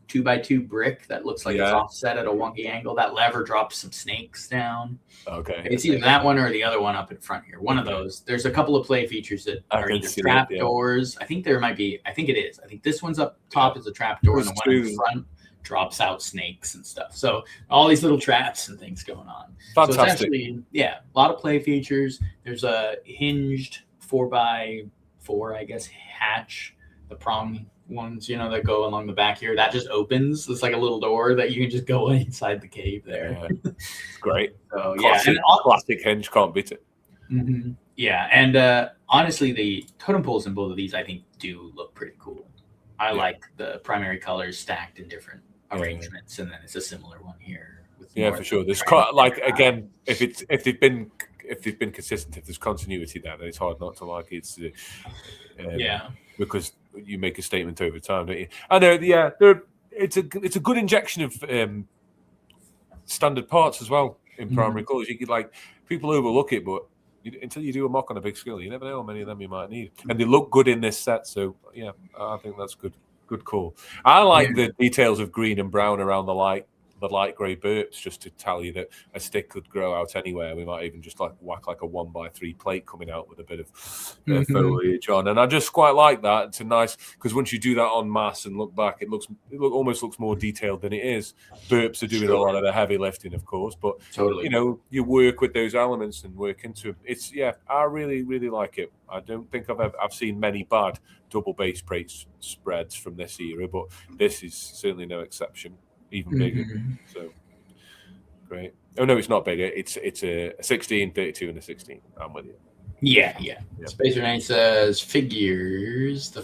2x2 brick that looks like it's offset at a wonky angle. That lever drops some snakes down. Okay. It's either that one or the other one up in front here. One of those. There's a couple of play features that are either trap doors. I think there might be. I think it is. I think this one's up top is a trap door, and the one in front drops out snakes and stuff. So all these little traps and things going on. Fantastic. So it's actually, a lot of play features. There's a hinged 4x4, I guess, hatch. The prong ones, that go along the back here. That just opens. It's like a little door that you can just go inside the cave there. Great. So classic hinge, can't beat it. Mm-hmm. Yeah, and honestly, the totem poles in both of these I think do look pretty cool. I like the primary colors stacked in different arrangements, and then it's a similar one here. For sure. There's quite again, if they've been consistent, if there's continuity there, then it's hard not to like it. Because you make a statement over time, don't you? I know. It's a good injection of standard parts as well in primary colors. You could people overlook it, but until you do a mock on a big scale, you never know how many of them you might need. And they look good in this set, so I think that's good. Good call. I like the details of green and brown around the light grey burps, just to tell you that a stick could grow out anywhere. We might even just whack a 1x3 plate coming out with a bit of foliage on, and I just quite like that. It's a nice, because once you do that en masse and look back, it almost looks more detailed than it is. Burps are doing a lot of the heavy lifting, of course, but you work with those elements and work into it. It's I really, really like it. I don't think I've seen many bad double base plate spreads from this era, but this is certainly no exception. Even bigger. So great. Oh no, it's not bigger. It's a 16, 32, and a 16. I'm with you. Yeah. Spacer Knight says figures the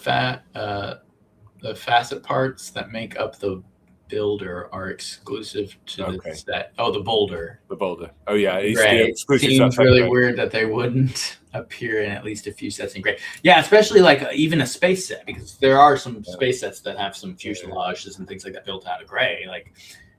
facet parts that make up the builder are exclusive to the set. Oh, the boulder. The boulder. Oh yeah, it's gray. the exclusive. Seems really weird that they wouldn't appear in at least a few sets in gray. Yeah, especially like even a space set, because there are some space sets that have some fuselages and things like that built out of gray. Like,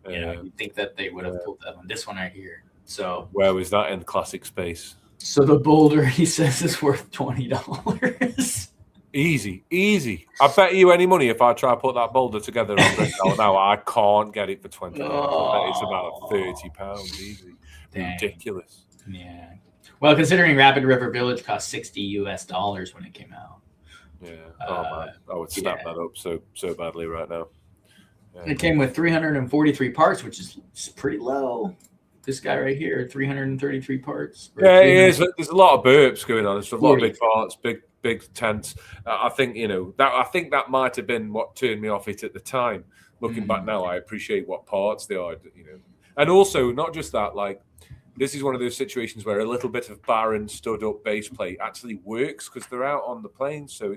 you know, you'd think that they would have pulled that on this one right here. So where was that in classic space? So the boulder, he says, is worth $20. Easy. I bet you any money if I try to put that boulder together on Bristol now, I can't get it for $20. I bet it's about £30 easy. Dang. Ridiculous. Yeah. Well, considering Rapid River Village cost $60 when it came out. Yeah. Oh man, I would snap that up so badly right now. Yeah. It came with 343 parts, which is pretty low. This guy right here, 333 parts. Yeah, it is. There's a lot of burps going on. There's a lot of big parts, big tents. I think that might have been what turned me off it at the time. Looking back now, I appreciate what parts they are. And also not just that. Like, this is one of those situations where a little bit of barren stood up base plate actually works because they're out on the plains, so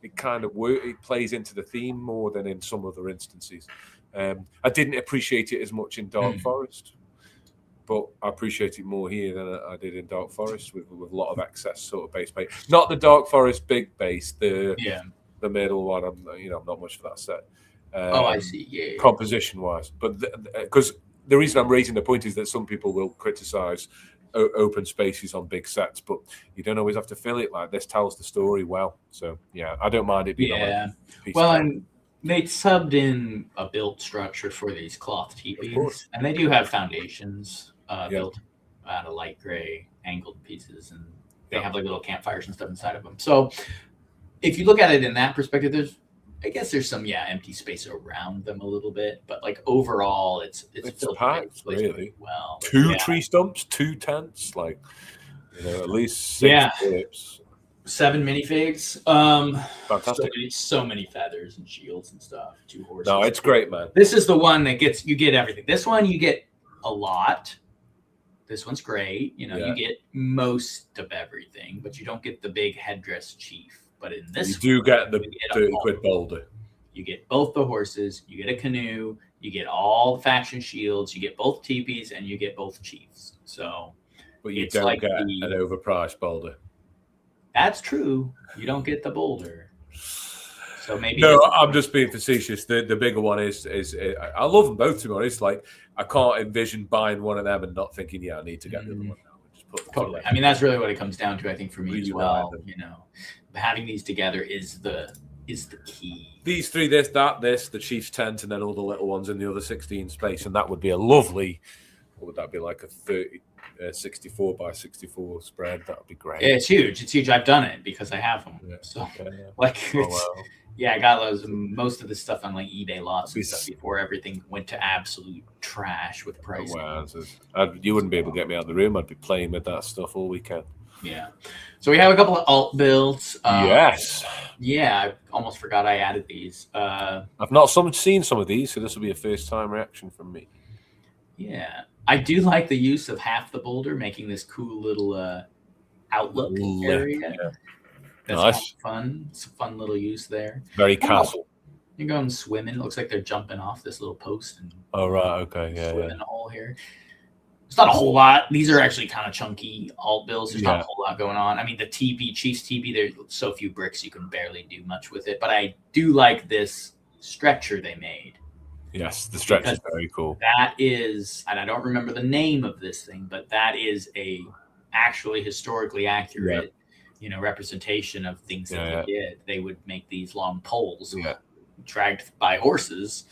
it kind of it plays into the theme more than in some other instances. I didn't appreciate it as much in Dark Forest. But I appreciate it more here than I did in Dark Forest with a lot of excess sort of base plate. Not the Dark Forest big base, the middle one. I'm not much for that set. I see. Yeah. Composition wise, but because the reason I'm raising the point is that some people will criticize open spaces on big sets, but you don't always have to fill it. Like this tells the story well. So yeah, I don't mind it being on a piece. Well, and they subbed in a built structure for these cloth teepees, and they do have foundations. Built out of light gray angled pieces, and they have like little campfires and stuff inside of them. So if you look at it in that perspective, there's some empty space around them a little bit, but like overall it's packed really well. Two tree stumps, 2 tents, like at least 6 tips. 7 minifigs. Fantastic. So many feathers and shields and stuff. 2 horses. No, it's great, man. This is the one that you get everything. This one you get a lot. This one's great. You get most of everything, but you don't get the big headdress chief. But in this you do get the 30 quid boulder. You get both the horses, you get a canoe, you get all the faction shields, you get both teepees, and you get both chiefs. So but you don't get an overpriced boulder. That's true. You don't get the boulder. So maybe no, I'm just being facetious. The bigger one is I love them both, to be honest. Like I can't envision buying one of them and not thinking, I need to get the other one now. Just totally. I mean, that's really what it comes down to, I think, for me as well. Having these together is the key. These 3, this, the Chief's tent, and then all the little ones in the other 16 space, and that would be a lovely. What would that be, like a 64 by 64 spread? That would be great. Yeah, it's huge. It's huge. I've done it because I have them. Yeah. So I got most of the stuff on like eBay lots and stuff before everything went to absolute trash with pricing. Oh, wow. You wouldn't be able to get me out of the room. I'd be playing with that stuff all weekend. Yeah. So we have a couple of alt builds. Yes. Yeah, I almost forgot I added these. I've not seen some of these, so this will be a first-time reaction from me. Yeah. I do like the use of half the boulder, making this cool little outlook area. Yeah. That's nice. Fun. It's a fun little use there. Very castle. You're going swimming. It looks like they're jumping off this little post. Oh, right. Okay. Yeah. Swimming a hole here. It's not a whole lot. These are actually kind of chunky alt builds. There's not a whole lot going on. I mean, the Chief's teepee, there's so few bricks you can barely do much with it. But I do like this stretcher they made. Yes, the stretcher is very cool. That is, and I don't remember the name of this thing, but that is actually historically accurate, representation of things that they did. They would make these long poles dragged by horses.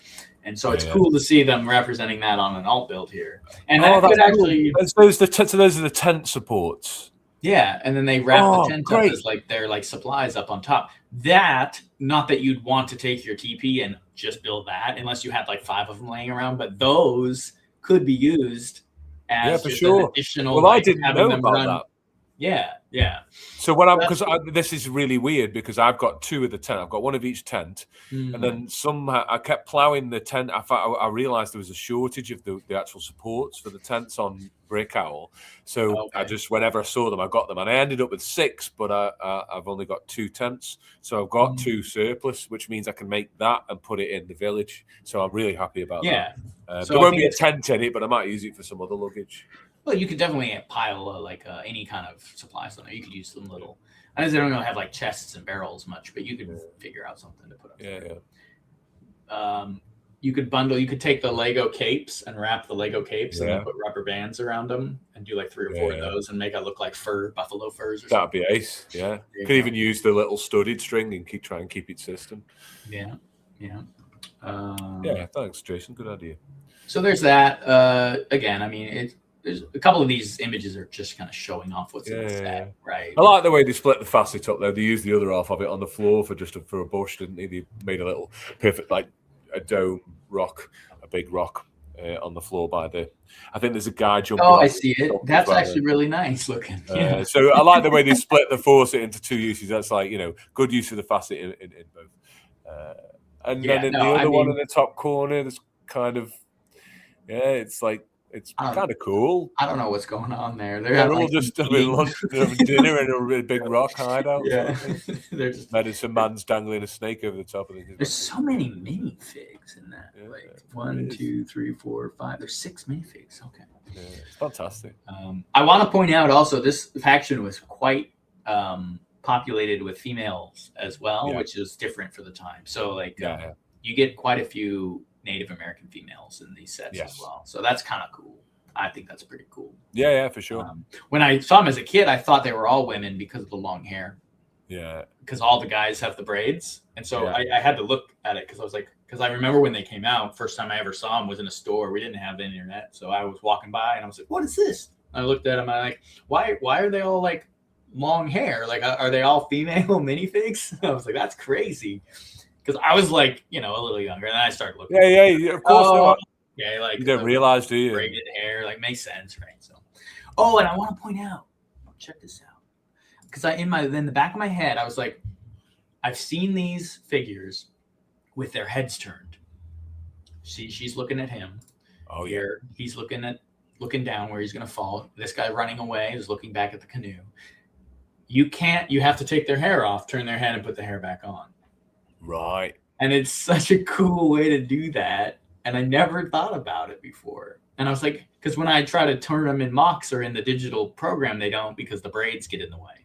And so it's cool to see them representing that on an alt build here. And that could actually... Cool. Those are the tent supports. Yeah, and then they wrap the tent up as like their like supplies up on top. That, not that you'd want to take your TP and just build that unless you had like 5 of them laying around, but those could be used as an additional. Well, I didn't know about that. Yeah, yeah. So when because this is really weird because I've got two of the tent. I've got one of each tent, and then somehow I kept ploughing the tent. I realized there was a shortage of the actual supports for the tents on Brick Owl. So I just, whenever I saw them, I got them, and I ended up with 6, but I've only got 2 tents. So I've got 2 surplus, which means I can make that and put it in the village. So I'm really happy about that. So there won't be a tent in it, but I might use it for some other luggage. Well, you could definitely pile any kind of supplies on there. You could use some little. I know they don't have like chests and barrels much, but you could figure out something to put up there. You could bundle. You could take the Lego capes and wrap the Lego capes and then put rubber bands around them and do like 3 or 4 of those and make it look like buffalo furs. Or That'd be ace. Yeah, you could even use the little studded string and try and keep it system. Yeah. Thanks, Jason. Good idea. So there's that. Again, I mean, there's a couple of these images are just kind of showing off what's in the set, right? I like the way they split the facet up there. They used the other half of it on the floor for a bush, didn't they? They made a little perfect, like a dome rock, a big rock on the floor by the. I think there's a guy jumping. Oh, I see it. That's actually really nice looking. So I like the way they split the faucet into 2 uses. That's like, good use of the facet in both. And then in the other one in the top corner, there's kind of it's like. It's kind of cool. I don't know what's going on there. They're all just having lunch, dinner in a really big rock hideout. Yeah, they're just medicine man's dangling a snake over the top of it. There's so many minifigs in that. Like 1, 2, 3, 4, 5. There's 6 minifigs. Okay, it's fantastic. I want to point out also this faction was quite populated with females as well, which is different for the time. So you get quite a few Native American females in these sets as well. So that's kind of cool. I think that's pretty cool. Yeah, for sure. When I saw them as a kid, I thought they were all women because of the long hair. Yeah. Because all the guys have the braids. And so I had to look at it because I remember when they came out, first time I ever saw them was in a store. We didn't have the internet. So I was walking by and I was like, what is this? And I looked at them and I'm like, why are they all like long hair? Like, are they all female minifigs? I was like, that's crazy. Because I was like, a little younger, and then I started looking. Yeah, of course. Like you don't realize, do you? Braided hair, like makes sense, right? So, and I want to point out, check this out, because in the back of my head, I was like, I've seen these figures with their heads turned. See, she's looking at him. Oh yeah. He's looking down where he's gonna fall. This guy running away is looking back at the canoe. You have to take their hair off, turn their head, and put the hair back on. Right. And it's such a cool way to do that. And I never thought about it before. And I was like, because when I try to turn them in mocs or in the digital program, they don't because the braids get in the way.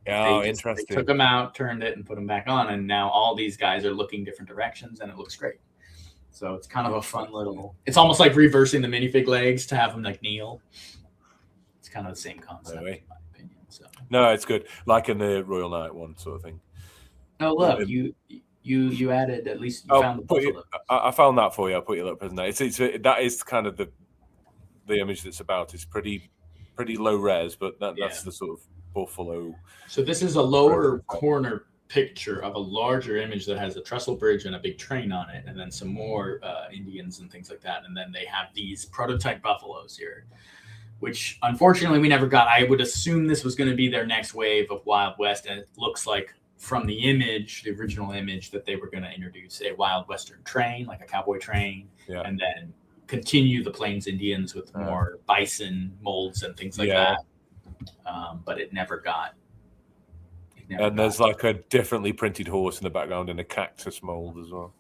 Oh, interesting. They took them out, turned it, and put them back on. And now all these guys are looking different directions and it looks great. So it's kind of a fun it's almost like reversing the minifig legs to have them like kneel. It's kind of the same concept, in my opinion. So. No, it's good. Like in the Royal Knight one sort of thing. Oh, look, you added, at least you found the buffalo. I found that for you. I'll put your little present there. That is kind of the image that's about. It's pretty low res, but that's the sort of buffalo. So this is a lower corner picture of a larger image that has a trestle bridge and a big train on it, and then some more Indians and things like that. And then they have these prototype buffaloes here, which unfortunately we never got. I would assume this was going to be their next wave of Wild West, and it looks like from the original image, that they were going to introduce a Wild Western train, like a cowboy train, and then continue the Plains Indians with more bison molds and things like that. But it never got. There's like a differently printed horse in the background and a cactus mold as well.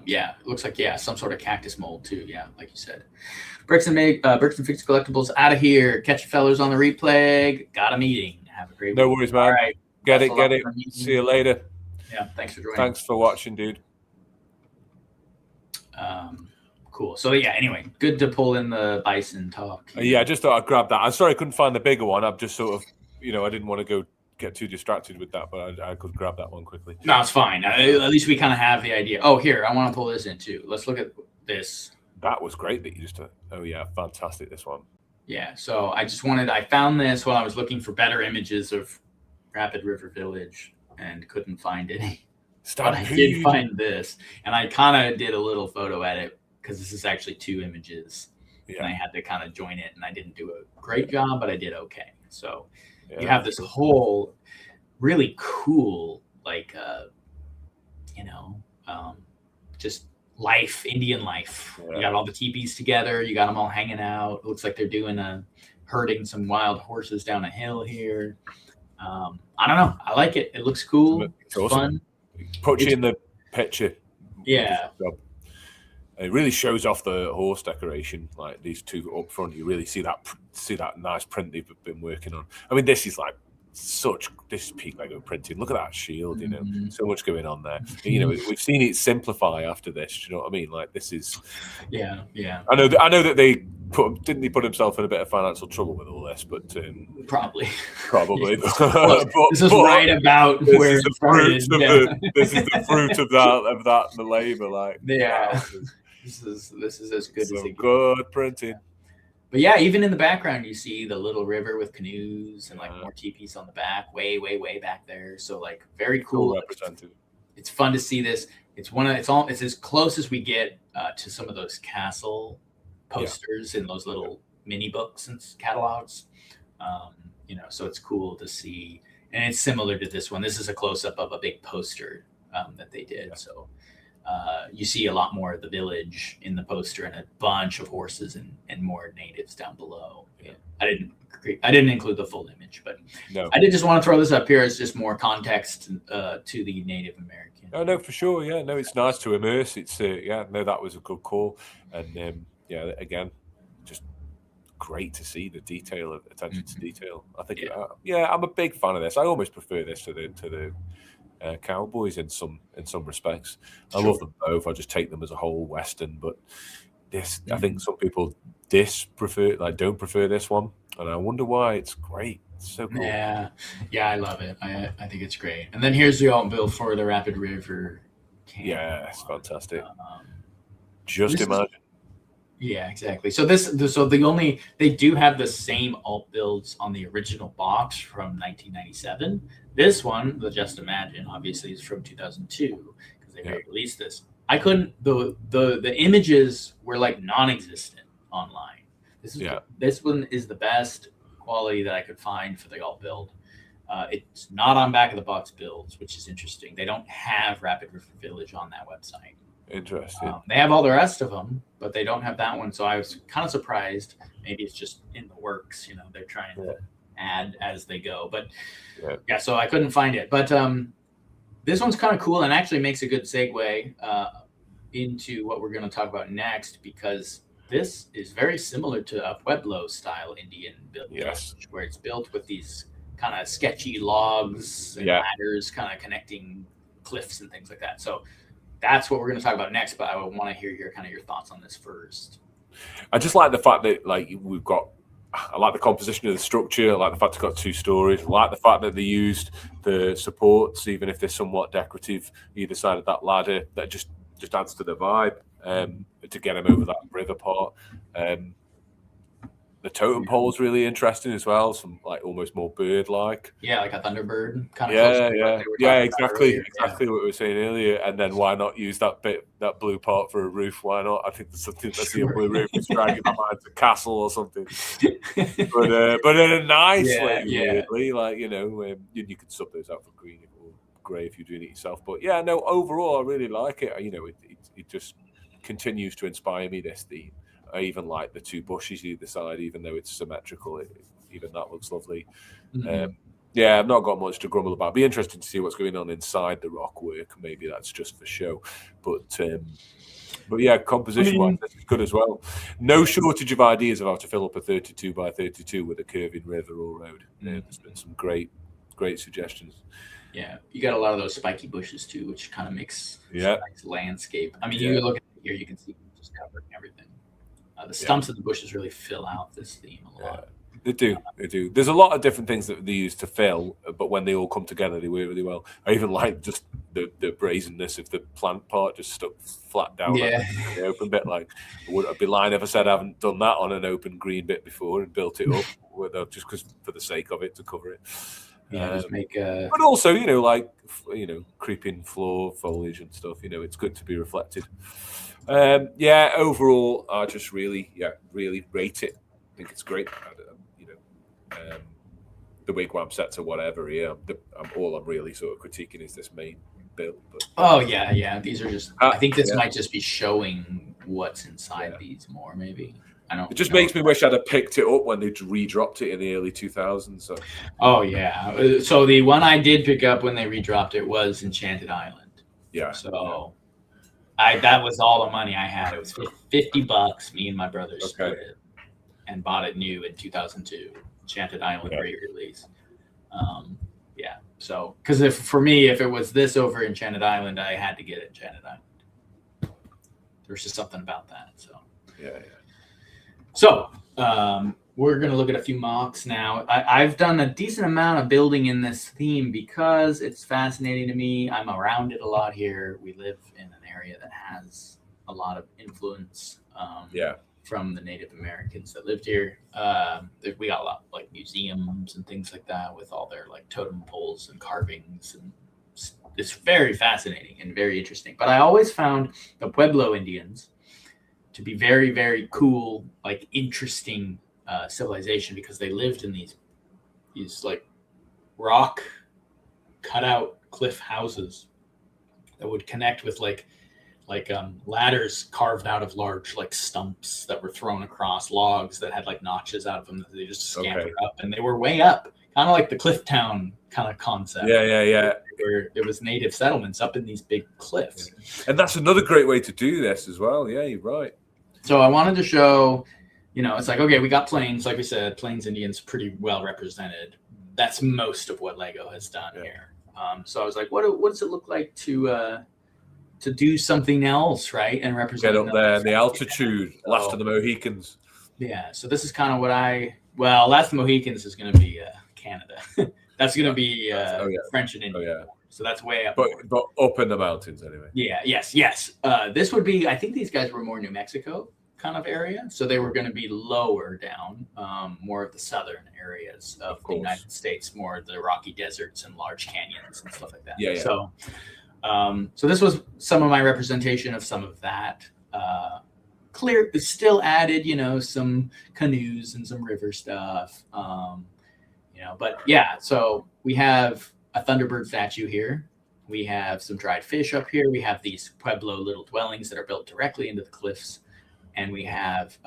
It looks like some sort of cactus mold too. Yeah, like you said. Bricks and Fix Collectibles out of here. Catch you fellas on the replay. Got a meeting. Have a great week. No worries, man. All right. Get it. See you later. Yeah, thanks for joining. Thanks for watching, dude. Cool. So anyway, good to pull in the bison talk. I just thought I'd grab that. I'm sorry I couldn't find the bigger one. I've just sort of, I didn't want to get too distracted with that, but I could grab that one quickly. No, it's fine. At least we kind of have the idea. Oh, here, I want to pull this in too. Let's look at this. That was great that you just. Fantastic, this one. Yeah, so I found this while I was looking for better images of Rapid River Village and couldn't find any. But I did find this, and I kind of did a little photo edit because this is actually 2 images. and I had to kind of join it, and I didn't do a great job, but I did okay. So you have this whole really cool, like, just life, Indian life. You got all the teepees together. You got them all hanging out. It looks like they're doing herding some wild horses down a hill here. I don't know. I like it. It looks cool. It's awesome. Fun. Put you in the picture. Yeah. It really shows off the horse decoration, like these two up front. You really see that nice print they've been working on. I mean, this is peak Lego printing. Look at that shield, so much going on there. We've seen it simplify after this. You know what I mean? Like this is, yeah. I know that they put himself in a bit of financial trouble with all this, but probably. but this is right about where it started. This is the fruit of that the labor. Like this is as good as it gets. Good printing. But yeah, even in the background, you see the little river with canoes and like more teepees on the back, way back there. So like very cool. Represented. It's fun to see this. It's as close as we get to some of those castle posters in those little mini books and catalogs. So it's cool to see, and it's similar to this one. This is a close up of a big poster that they did. Yeah. So. You see a lot more of the village in the poster and a bunch of horses and more natives down below. Yeah. I didn't include the full image, but I did just want to throw this up here as just more context to the Native American. Oh no, for sure. Yeah, no, it's nice to immerse. It's that was a good call, and again, just great to see the detail, attention to detail. I think I'm a big fan of this. I almost prefer this to the Cowboys in some respects. I love them both. I just take them as a whole Western, but this I think some people don't prefer this one, and I wonder why. It's great. It's so cool. Yeah, I love it. I think it's great. And then here's the alt build for the Rapid River camp. Yeah, it's fantastic. Just imagine. Yeah, exactly. So they do have the same alt builds on the original box from 1997. This one, the Just Imagine, obviously is from 2002 because they released this. I couldn't. The images were like non-existent online. This one is the best quality that I could find for the alt build. It's not on back of the box builds, which is interesting. They don't have Rapid River Village on that website. Interesting. They have all the rest of them, but they don't have that one. So I was kind of surprised. Maybe it's just in the works. They're trying to add as they go. But so I couldn't find it. But this one's kind of cool and actually makes a good segue into what we're going to talk about next, because this is very similar to a Pueblo style Indian build, where it's built with these kind of sketchy logs and ladders kind of connecting cliffs and things like that. So that's what we're going to talk about next, but I want to hear your thoughts on this first. I just like the fact that I like the composition of the structure. I like the fact it's got two stories. I like the fact that they used the supports, even if they're somewhat decorative, either side of that ladder. That just adds to the vibe to get them over that river part. The totem pole is really interesting as well. Some like almost more bird-like. Yeah, like a thunderbird kind of. Exactly what we were saying earlier. And then why not use that blue part for a roof? Why not? I think there's something. Let's see a blue roof is dragging that mind to castle or something. But in a nice way, weirdly, like you could sub those out for green or grey if you're doing it yourself. But overall, I really like it. It just continues to inspire me. This theme. I even like the two bushes either side, even though it's symmetrical. Even that looks lovely. Mm-hmm. I've not got much to grumble about. Be interesting to see what's going on inside the rock work. Maybe that's just for show. But composition-wise, this is good as well. No shortage of ideas of how to fill up a 32 by 32 with a curving river or road. There's been some great suggestions. Yeah, you got a lot of those spiky bushes too, which kind of makes a nice landscape. I mean, you look at it here, you can see just covering everything. The stumps of the bushes really fill out this theme a lot. They do. There's a lot of different things that they use to fill, but when they all come together, they work really well. I even like just the brazenness of the plant part just stuck flat down on the open bit. Like, I'd be lying if I said I haven't done that on an open green bit before and built it up just because for the sake of it to cover it. just make a. But also, like creeping floor foliage and stuff. It's good to be reflected. Overall, I just really rate it. I think it's great. The wigwam sets or whatever. Yeah, all I'm really sort of critiquing is this main build. But, oh yeah. These are just. I think this might just be showing what's inside these more. Maybe I don't. It just makes me wish I'd have picked it up when they redropped it in the early 2000s. So. Oh yeah. So the one I did pick up when they redropped it was Enchanted Island. Yeah. So. That was all the money I had. It was $50. Me and my brother split it and bought it new in 2002. Enchanted Island re-release. So because for me, if it was this over Enchanted Island, I had to get Enchanted Island. There's just something about that. So So we're gonna look at a few mocs now. I've done a decent amount of building in this theme because it's fascinating to me. I'm around it a lot here. We live in an area that has a lot of influence from the Native Americans that lived here. We got a lot like museums and things like that with all their like totem poles and carvings, and it's very fascinating and very interesting. But I always found the Pueblo Indians to be very, very cool, like interesting civilization because they lived in these like rock cutout cliff houses that would connect with like ladders carved out of large like stumps that were thrown across logs that had like notches out of them that they just scampered up, and they were way up, kind of like the cliff town kind of concept. Where it was native settlements up in these big cliffs. And that's another great way to do this as well. Yeah, you're right. So I wanted to show, it's like, okay, we got Plains, like we said, Plains Indians pretty well represented. That's most of what Lego has done here. So I was like, what does it look like to do something else, right? And represent get up there, the altitude, Last of the Mohicans. Yeah, so this is kind of what Last of the Mohicans is going to be Canada. That's going to be French and Indian. Oh, yeah. So that's way up. But up in the mountains anyway. Yeah, yes. This would be, I think these guys were more New Mexico kind of area. So they were going to be lower down, more of the southern areas of the United States, more of the Rocky Deserts and large canyons and stuff like that. Yeah. So this was some of my representation of some of that. Still added, some canoes and some river stuff. But yeah, so we have a Thunderbird statue here. We have some dried fish up here. We have these Pueblo little dwellings that are built directly into the cliffs. And we have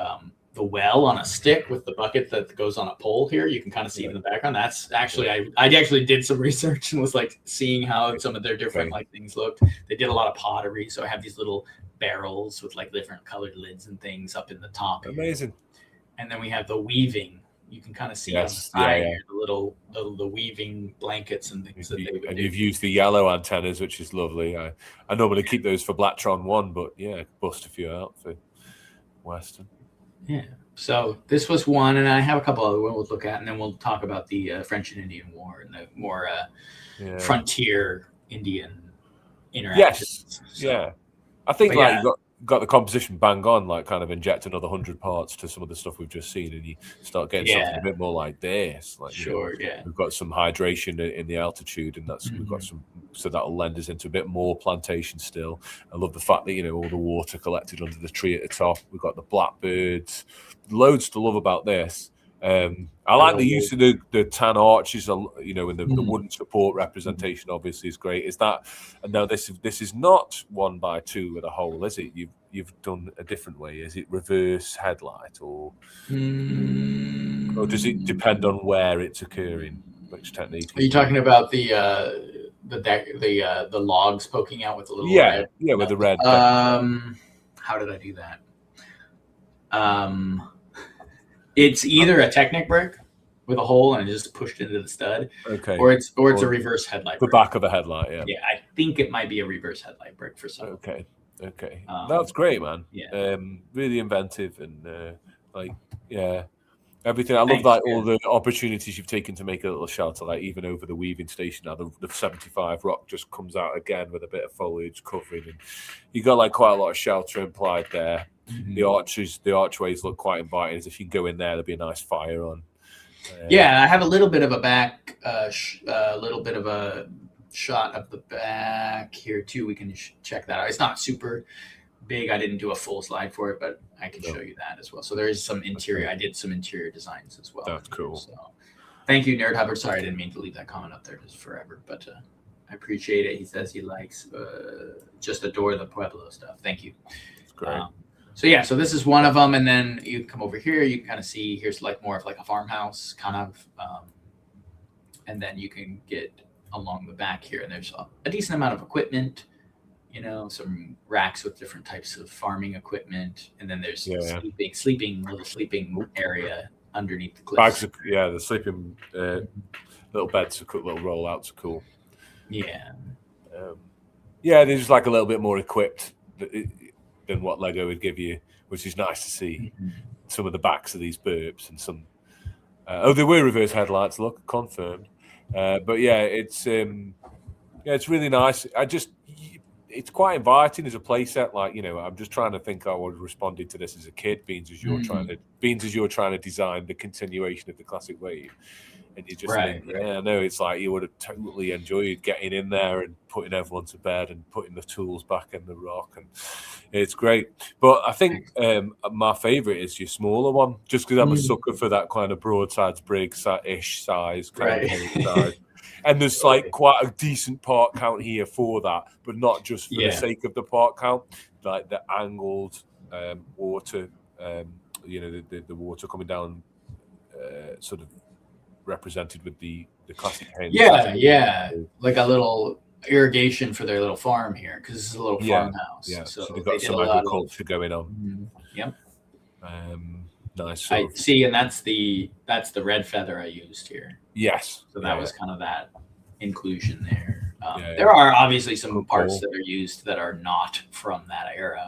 the well on a stick with the bucket that goes on a pole here. You can kind of see it in the background. That's actually, I actually did some research and was like seeing how some of their different like things looked. They did a lot of pottery. So I have these little barrels with like different colored lids and things up in the top. Amazing. And then we have the weaving. You can kind of see the weaving blankets and things that they would do. You've used the yellow antennas, which is lovely. I normally keep those for Blattron 1, but bust a few out for Western. Yeah. So this was one, and I have a couple other ones we'll look at, and then we'll talk about the French and Indian War and the more frontier Indian interactions. Yes. So, I think you got the composition bang on, like kind of inject another 100 parts to some of the stuff we've just seen, and you start getting something a bit more like this. Like, we've got some hydration in the altitude, and we've got some, so that'll lend us into a bit more plantation still. I love the fact that all the water collected under the tree at the top. We've got the blackbirds, loads to love about this. I like the use of the tan arches, and the wooden support representation obviously is great. Is that, and now this is not 1x2 with a hole, is it? You've done a different way. Is it reverse headlight or does it depend on where it's occurring? Which technique? Are you talking about the logs poking out with the little red? Yeah, with the red. How did I do that? It's either a Technic brick with a hole and just pushed into the stud, or it's a reverse headlight. The brick. Back of a headlight, yeah. Yeah, I think it might be a reverse headlight brick for some. Okay. That's great, man. Yeah. Really inventive and everything. I love all the opportunities you've taken to make a little shelter, like even over the weaving station now, the 75 rock just comes out again with a bit of foliage covering, and you got like quite a lot of shelter implied there. Mm-hmm. The archways look quite inviting, as if you can go in there, there'll be a nice fire on. Yeah, I have a little bit of a back, little bit of a shot of the back here too. We can check that out. It's not super big. I didn't do a full slide for it, but I can show you that as well. So there is some interior. I did some interior designs as well. That's cool. So thank you, Nerd Hubbard. Sorry, I didn't mean to leave that comment up there just forever, but I appreciate it. He says he likes just adore the Pueblo stuff. Thank you. That's great. So yeah, so this is one of them, and then you come over here. You can kind of see here's like more of like a farmhouse kind of, and then you can get along the back here, and there's a decent amount of equipment. You know, some racks with different types of farming equipment, and then there's sleeping area underneath the cliffs. The sleeping little beds, little rollouts are cool. Yeah, there's like a little bit more equipped than what Lego would give you, which is nice to see. Some of the backs of these burps and some. They were reverse headlights. Look, confirmed. But yeah, it's really nice. It's quite inviting as a playset. Like, you know, I'm just trying to think I would have responded to this as a kid, being as you're trying to design the continuation of the classic wave. And you just think, no, it's like you would have totally enjoyed getting in there and putting everyone to bed and putting the tools back in the rock, and it's great. But I think my favourite is your smaller one, just because I'm a sucker for that kind of broadsides brig-ish size kind of size. And there's like quite a decent part count here for that, but not just for the sake of the part count, like the angled water, the water coming down, sort of represented with the classic hens. Like a little irrigation for their little farm here, because it's a little farmhouse. So they've got some agriculture going on. Nice. I see, and that's the red feather I used here. Yes. So that was kind of that inclusion there. There are obviously some parts that are used that are not from that era.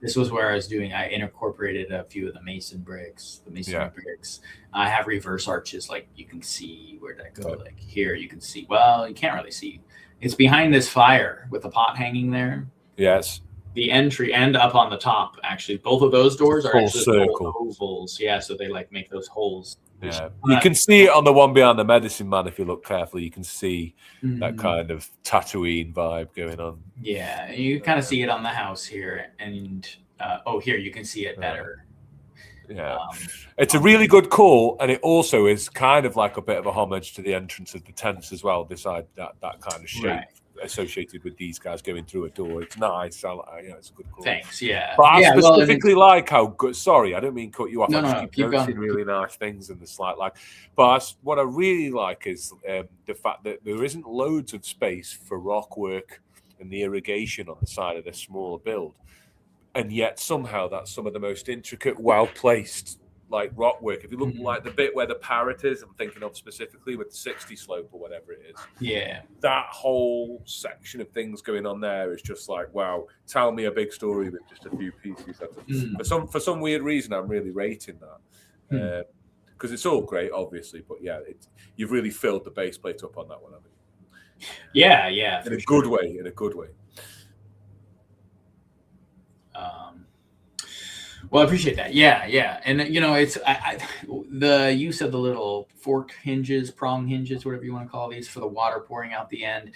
This was where I incorporated a few of the mason bricks, the masonry bricks. I have reverse arches, like you can see where that go. Like here, you can see. Well, you can't really see. It's behind this fire with the pot hanging there. Yes. The entry and up on the top, actually, both of those doors are actually ovals. Yeah, so they like make those holes. Yeah, you can see it on the one behind the medicine man. If you look carefully, you can see that kind of Tatooine vibe going on. Yeah, you kind of see it on the house here, and here you can see it better. It's a really good call, and it also is kind of like a bit of a homage to the entrance of the tents as well. Beside that kind of shape associated with these guys going through a door. It's nice. It's a good call. Thanks. Yeah. But I specifically like how good. Sorry, I don't mean cut you off. No, keep going. Really nice things in the slide. But what I really like is the fact that there isn't loads of space for rock work and the irrigation on the side of this smaller build, and yet somehow that's some of the most intricate, well placed. Like rock work. If you look like the bit where the parrot is, I'm thinking of specifically with the 60 slope or whatever it is. Yeah. That whole section of things going on there is just like, wow, tell me a big story with just a few pieces. For some weird reason, I'm really rating that. Because it's all great, obviously, but you've really filled the base plate up on that one, haven't you? Yeah. In a good way. Well, I appreciate that. Yeah. And it's the use of the little fork hinges, prong hinges, whatever you want to call these, for the water pouring out the end.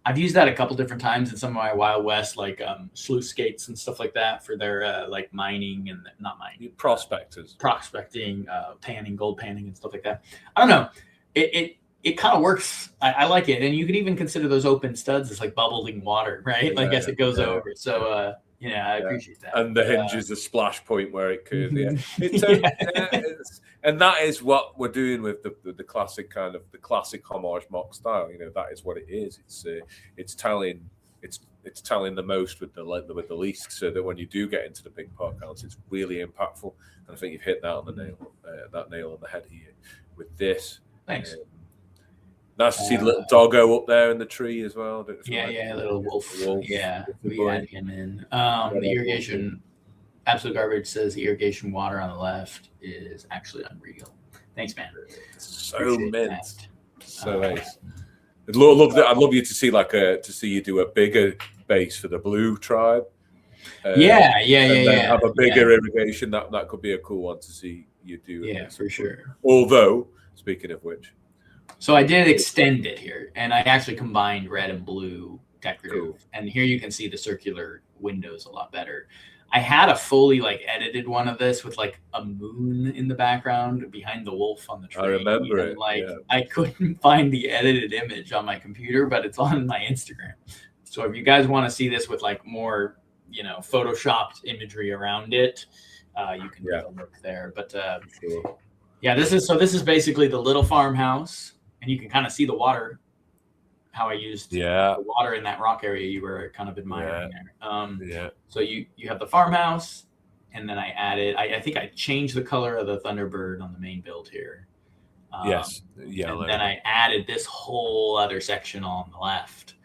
I've used that a couple different times in some of my Wild West, like sluice gates and stuff like that, for their like mining and not mining, prospecting, panning, gold panning, and stuff like that. I don't know. It kind of works. I like it, and you could even consider those open studs as like bubbling water, right? Like as it goes over. So. I appreciate that. And the hinge is the splash point where it could. And that is what we're doing with the classic kind of the classic homage mock style. That is what it is. It's telling the most with the least, so that when you do get into the big part counts, it's really impactful. And I think you've hit that on the nail on the head here with this. Thanks. Nice to see the little doggo up there in the tree as well. Little wolf. Yeah, we had him in. The irrigation, Absolute Garbage says the irrigation water on the left is actually unreal. Thanks, man. So mint. So nice. I'd love you to see to see you do a bigger base for the blue tribe. Yeah. Have a bigger irrigation. That could be a cool one to see. you do. Yeah, for sure. Although, speaking of which, so I did extend it here, and I actually combined red and blue decorative. Cool. And here you can see the circular windows a lot better. I had a fully edited one of this with a moon in the background behind the wolf on the tree. I remember it. I couldn't find the edited image on my computer, but it's on my Instagram. So if you guys want to see this with more, photoshopped imagery around it, you can take a look there. But sure. Yeah, this is basically the little farmhouse, and you can kind of see the water. How I used the water in that rock area you were kind of admiring there. So you have the farmhouse, and then I think I changed the color of the Thunderbird on the main build here. Yes. Yeah. And then I added this whole other section on the left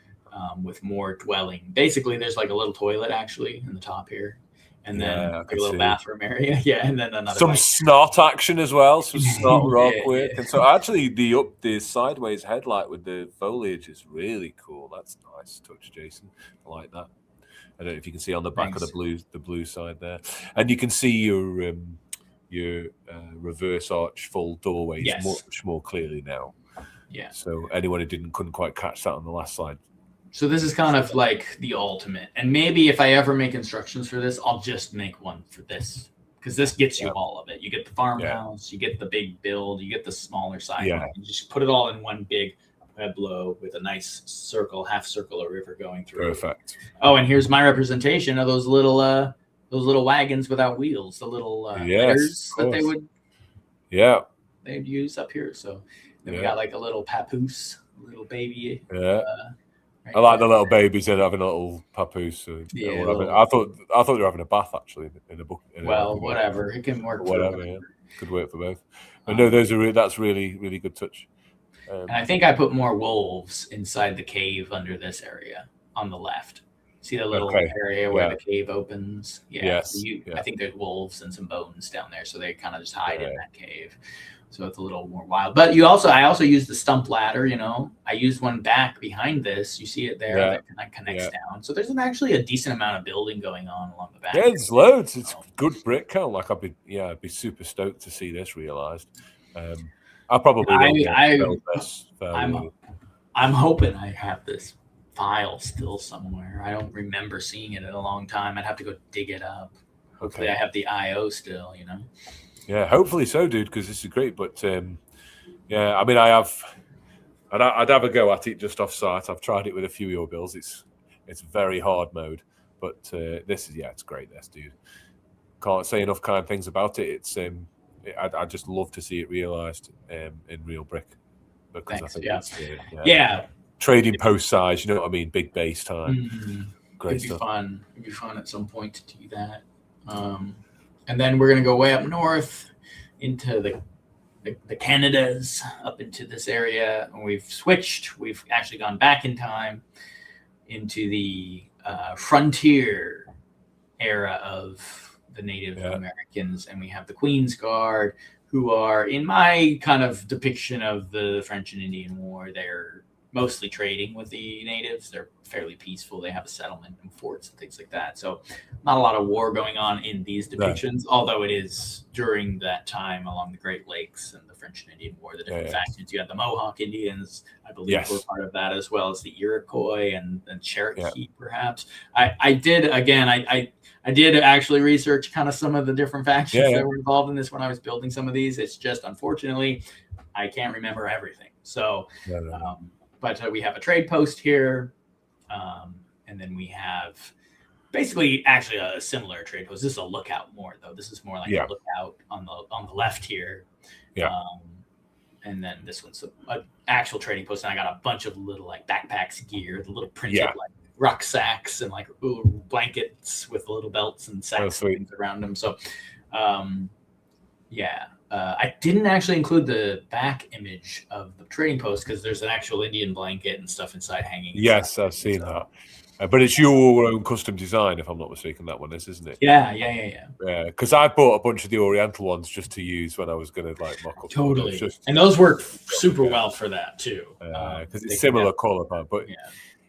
with more dwelling. Basically, there's a little toilet actually in the top here. And then a little bathroom area. Yeah, and then another some snot action as well, some snot rock work. And so actually the sideways headlight with the foliage is really cool. That's a nice touch, Jason. I like that. I don't know if you can see on the back of the blue side there. And you can see your reverse arch full doorways much more clearly now. Yeah. So anyone who couldn't quite catch that on the last slide. So this is kind of the ultimate. And maybe if I ever make instructions for this, I'll just make one for this. Because this gets you all of it. You get the farmhouse, you get the big build, you get the smaller side. You just put it all in one big pueblo with a nice half circle of river going through. Perfect. Oh, and here's my representation of those little wagons without wheels, the little letters that they'd use up here. So then we got a little papoose, a little baby. Yeah. I like the little babies that having a little papoose. I thought they were having a bath actually in a book. Whatever, it can work. Whatever, could work for both. But no, that's really really good touch. And I think I put more wolves inside the cave under this area on the left. See the little area where the cave opens? Yeah. Yes. I think there's wolves and some bones down there, so they kind of just hide in that cave. So it's a little more wild. But I also used the stump ladder, I used one back behind this. You see it there that connects down. So there's actually a decent amount of building going on along the back. Yeah, there's loads. It's good brick count. I'd be super stoked to see this realized. I'll probably I'm hoping I have this file still somewhere. I don't remember seeing it in a long time. I'd have to go dig it up. Hopefully I have the IO still, Yeah, hopefully so, dude, because this is great. But I mean, I'd have a go at it just off site. I've tried it with a few of your builds. It's very hard mode, but this is it's great. This dude, can't say enough kind things about it. It's I just love to see it realized in real brick because I think it's trading post size. You know what I mean? Big base time. Mm-hmm. Great stuff. It'd be fun at some point to do that. And then we're going to go way up north into the Canadas, up into this area. And we've switched. We've actually gone back in time into the frontier era of the Native Americans. And we have the Queen's Guard, who are, in my kind of depiction of the French and Indian War, they're mostly trading with the natives. They're fairly peaceful. They have a settlement and forts and things like that. So not a lot of war going on in these depictions, although it is during that time along the Great Lakes and the French and Indian War, the different factions. You had the Mohawk Indians, I believe, were part of that, as well as the Iroquois and Cherokee, perhaps. I did actually research kind of some of the different factions that were involved in this when I was building some of these. It's just, unfortunately, I can't remember everything. So, but we have a trade post here. And then we have basically actually a similar trade post. This is a lookout more, though. This is more like a lookout on the left here. And then this one's an actual trading post. And I got a bunch of little backpacks gear, the little printed rucksacks and blankets with little belts and sacks and things around them. So, I didn't actually include the back image of the trading post because there's an actual Indian blanket and stuff inside hanging. Yes, I've seen that. But it's your own custom design, if I'm not mistaken, that one is, isn't it? Yeah. Because I bought a bunch of the Oriental ones just to use when I was going to mock up. Totally. And those work super well for that too. Because it's similar color, but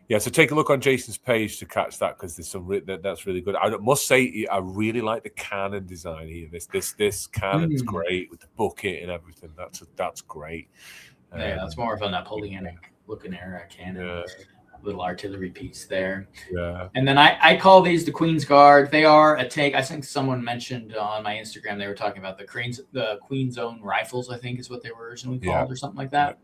Yeah, so take a look on Jason's page to catch that, because there's some that's really good. I must say, I really like the cannon design here. This cannon's great with the bucket and everything. That's great. Yeah, that's more of a Napoleonic looking era cannon. Yeah. Little artillery piece there. Yeah. And then I call these the Queen's Guard. They are a take. I think someone mentioned on my Instagram, they were talking about the Queen's Own rifles, I think is what they were originally called, or something like that.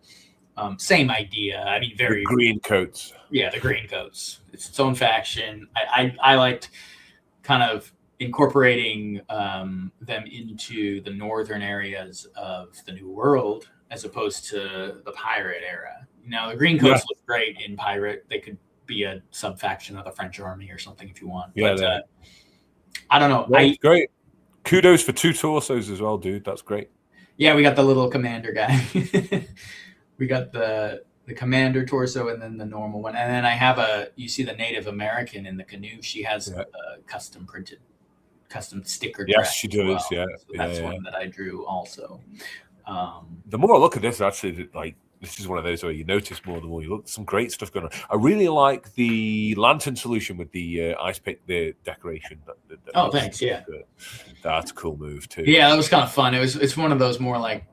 Same idea. I mean, very the green coats. Yeah, the green coats. It's its own faction. I liked kind of incorporating them into the northern areas of the New World as opposed to the pirate era. Now, the green coats look great in pirate. They could be a sub-faction of the French army or something if you want. Yeah, but, I don't know. That's great. Kudos for 2 torsos as well, dude. That's great. Yeah, we got the little commander guy. We got the commander torso and then the normal one. And then I have you see the Native American in the canoe. She has a custom sticker dress. Yes, she does. Well. Yeah. So that's one that I drew also. The more I look at this, actually, like, this is one of those where you notice more the more you look. Some great stuff going on. I really like the lantern solution with the ice pick, the decoration. Thanks. Yeah. Good. That's a cool move too. Yeah, that was kind of fun. It's one of those more like,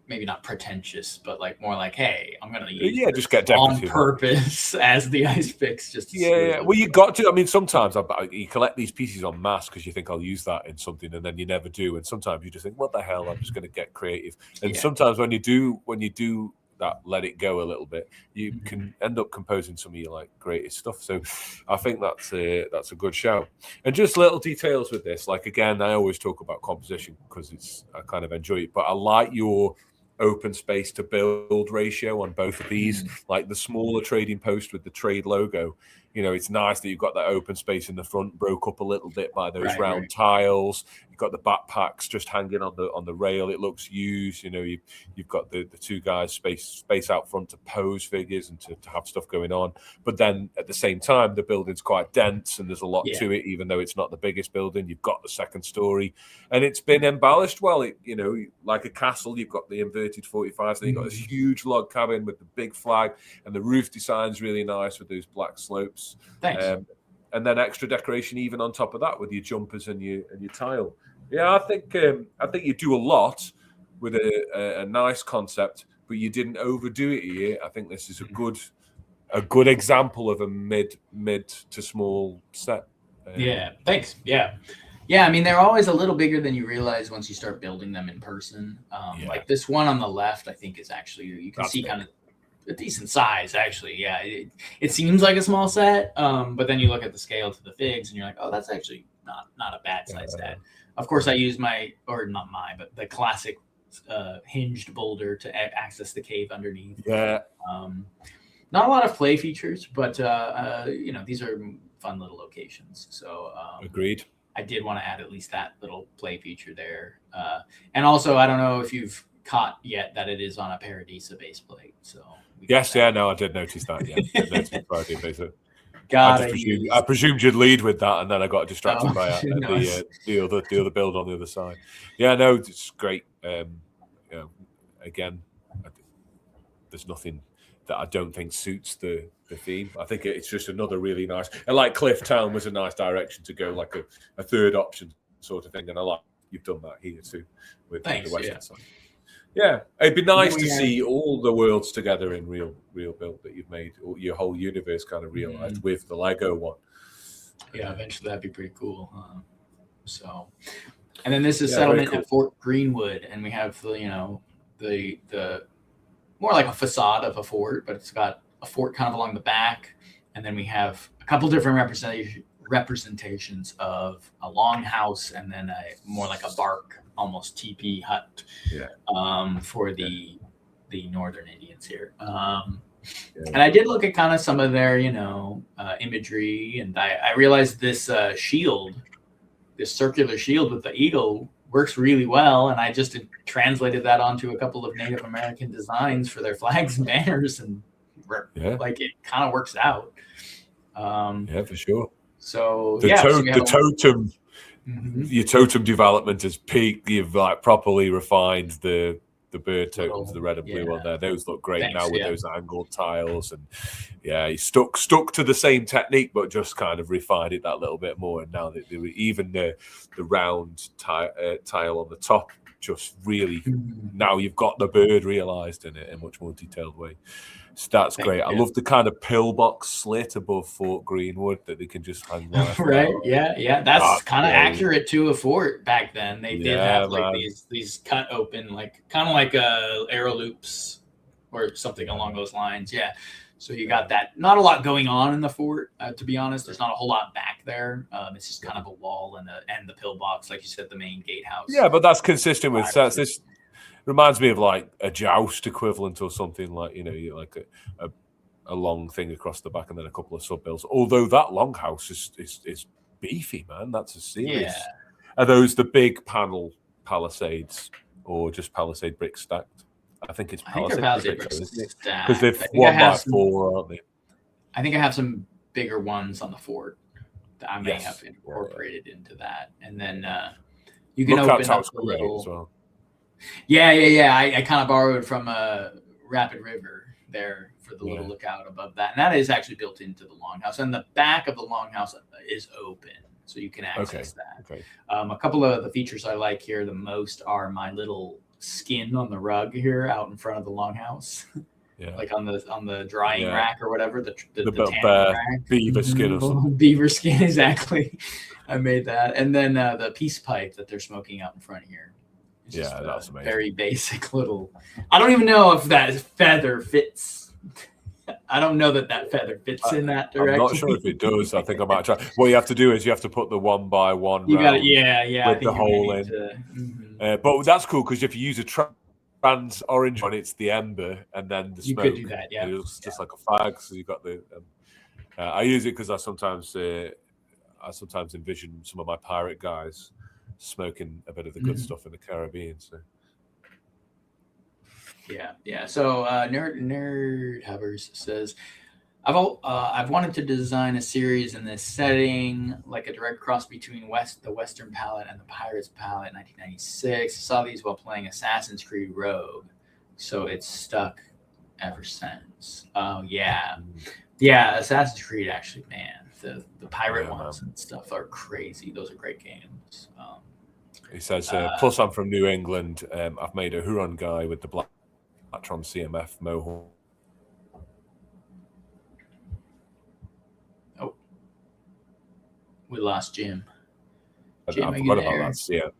maybe not pretentious, but like more like, hey, I'm gonna use just get on purpose as the ice picks. Just well, you got to. I mean, sometimes you collect these pieces en masse because you think I'll use that in something, and then you never do. And sometimes you just think, what the hell? I'm just going to get creative. And sometimes when you do that, let it go a little bit, you can end up composing some of your like greatest stuff. So I think that's a good shout. And just little details with this, like, again, I always talk about composition because I kind of enjoy it, but I like your open space to build ratio on both of these. Like the smaller trading post with the trade logo, it's nice that you've got that open space in the front, broke up a little bit by those round tiles. You've got the backpacks just hanging on the rail. It looks used. You've got the 2 guys space out front to pose figures and to have stuff going on. But then at the same time, the building's quite dense and there's a lot to it, even though it's not the biggest building. You've got the second story, and it's been embellished well. Like a castle, you've got the inverted 45s. Then you've got this huge log cabin with the big flag, and the roof design's really nice with those black slopes. Thanks. And then extra decoration even on top of that with your jumpers and your tile. Yeah, I think you do a lot with a nice concept, but you didn't overdo it here. I think this is a good example of a mid to small set. Thanks. Yeah, I mean, they're always a little bigger than you realize once you start building them in person. Like this one on the left, I think is actually, you can see kind of a decent size, actually. Yeah, it seems like a small set, but then you look at the scale to the figs and you're like, oh, that's actually not a bad size set. Of course, I use but the classic hinged boulder to access the cave underneath. Yeah. Not a lot of play features, but these are fun little locations. So agreed. I did want to add at least that little play feature there. And also, I don't know if you've caught yet that it is on a Paradisa base plate. So I did notice that. I presumed you'd lead with that, and then I got distracted by the other build on the other side. Yeah, no, it's great. Again, there's nothing that I don't think suits the theme. I think it's just another really nice. And like Cliff Town was a nice direction to go, like a third option sort of thing. And I like you've done that here too with the western side. Yeah, it'd be nice to see all the worlds together in real build that you've made, or your whole universe kind of realized with the Lego one. Yeah, eventually that'd be pretty cool. And then this is settlement at Fort Greenwood, and we have the more like a facade of a fort, but it's got a fort kind of along the back, and then we have a couple different representations of a longhouse, and then a more like a bark, almost teepee hut for the northern Indians here. And I did look at kind of some of their, imagery, and I realized this shield, this circular shield with the eagle works really well, and I just translated that onto a couple of Native American designs for their flags and banners, and like it kind of works out. For sure. So the totem. Mm-hmm. Your totem development is peaked. You've like properly refined the the bird tokens, the red and blue on there. Those look great now with those angled tiles, and he stuck to the same technique, but just kind of refined it that little bit more. And now that even the round tile on the top, just really now you've got the bird realized in it in a much more detailed way. So that's great. I love the kind of pillbox slit above Fort Greenwood that they can just hang right. Yeah. That's kind of accurate to a fort back then. They did have like these cut open, like kind of like arrow loops or something along those lines. Yeah. So you got that. Not a lot going on in the fort, to be honest. There's not a whole lot back there. It's just kind of a wall and the pillbox, like you said, the main gatehouse. Yeah, but that's consistent with sets. This reminds me of like a joust equivalent or something, like, you know, like a long thing across the back and then a couple of sub bills. Although that longhouse is beefy, man. That's a serious. Yeah. Are those the big panel palisades or just palisade brick stacked? I think it's palisade brick stacked because they're 1x4, aren't they? I think I have some bigger ones on the fort that I may have incorporated into that, and then you can open up the little. As well. Yeah. I kind of borrowed from Rapid River there for the little lookout above that. And that is actually built into the longhouse. And the back of the longhouse is open, so you can access that. Okay. A couple of the features I like here the most are my little skin on the rug here out in front of the longhouse. Yeah. Like on the drying rack or whatever, the rack. Beaver skin or something. Beaver skin, exactly. I made that. And then the peace pipe that they're smoking out in front here. That's amazing. Very basic little. I don't even know if that feather fits. I don't know that feather fits in that direction. I'm not sure if it does. I think I might try. What you have to do is you have to put the 1x1. You got it. With the hole in. But that's cool because if you use a trans orange one, it's the ember and then the smoke. You could do that. Yeah. It's just like a fag. So you got the. I use it because I sometimes envision some of my pirate guys smoking a bit of the good stuff in the Caribbean. So yeah. So Nerd Hovers says, I've wanted to design a series in this setting, like a direct cross between the Western palette and the Pirates palette. 1996. I saw these while playing Assassin's Creed Rogue, so it's stuck ever since. Oh yeah. Assassin's Creed actually, man. The pirate ones and stuff are crazy. Those are great games. He says, plus I'm from New England. I've made a Huron guy with the Blattron CMF mohawk. Oh, we lost Jim. I forgot about that. Yeah.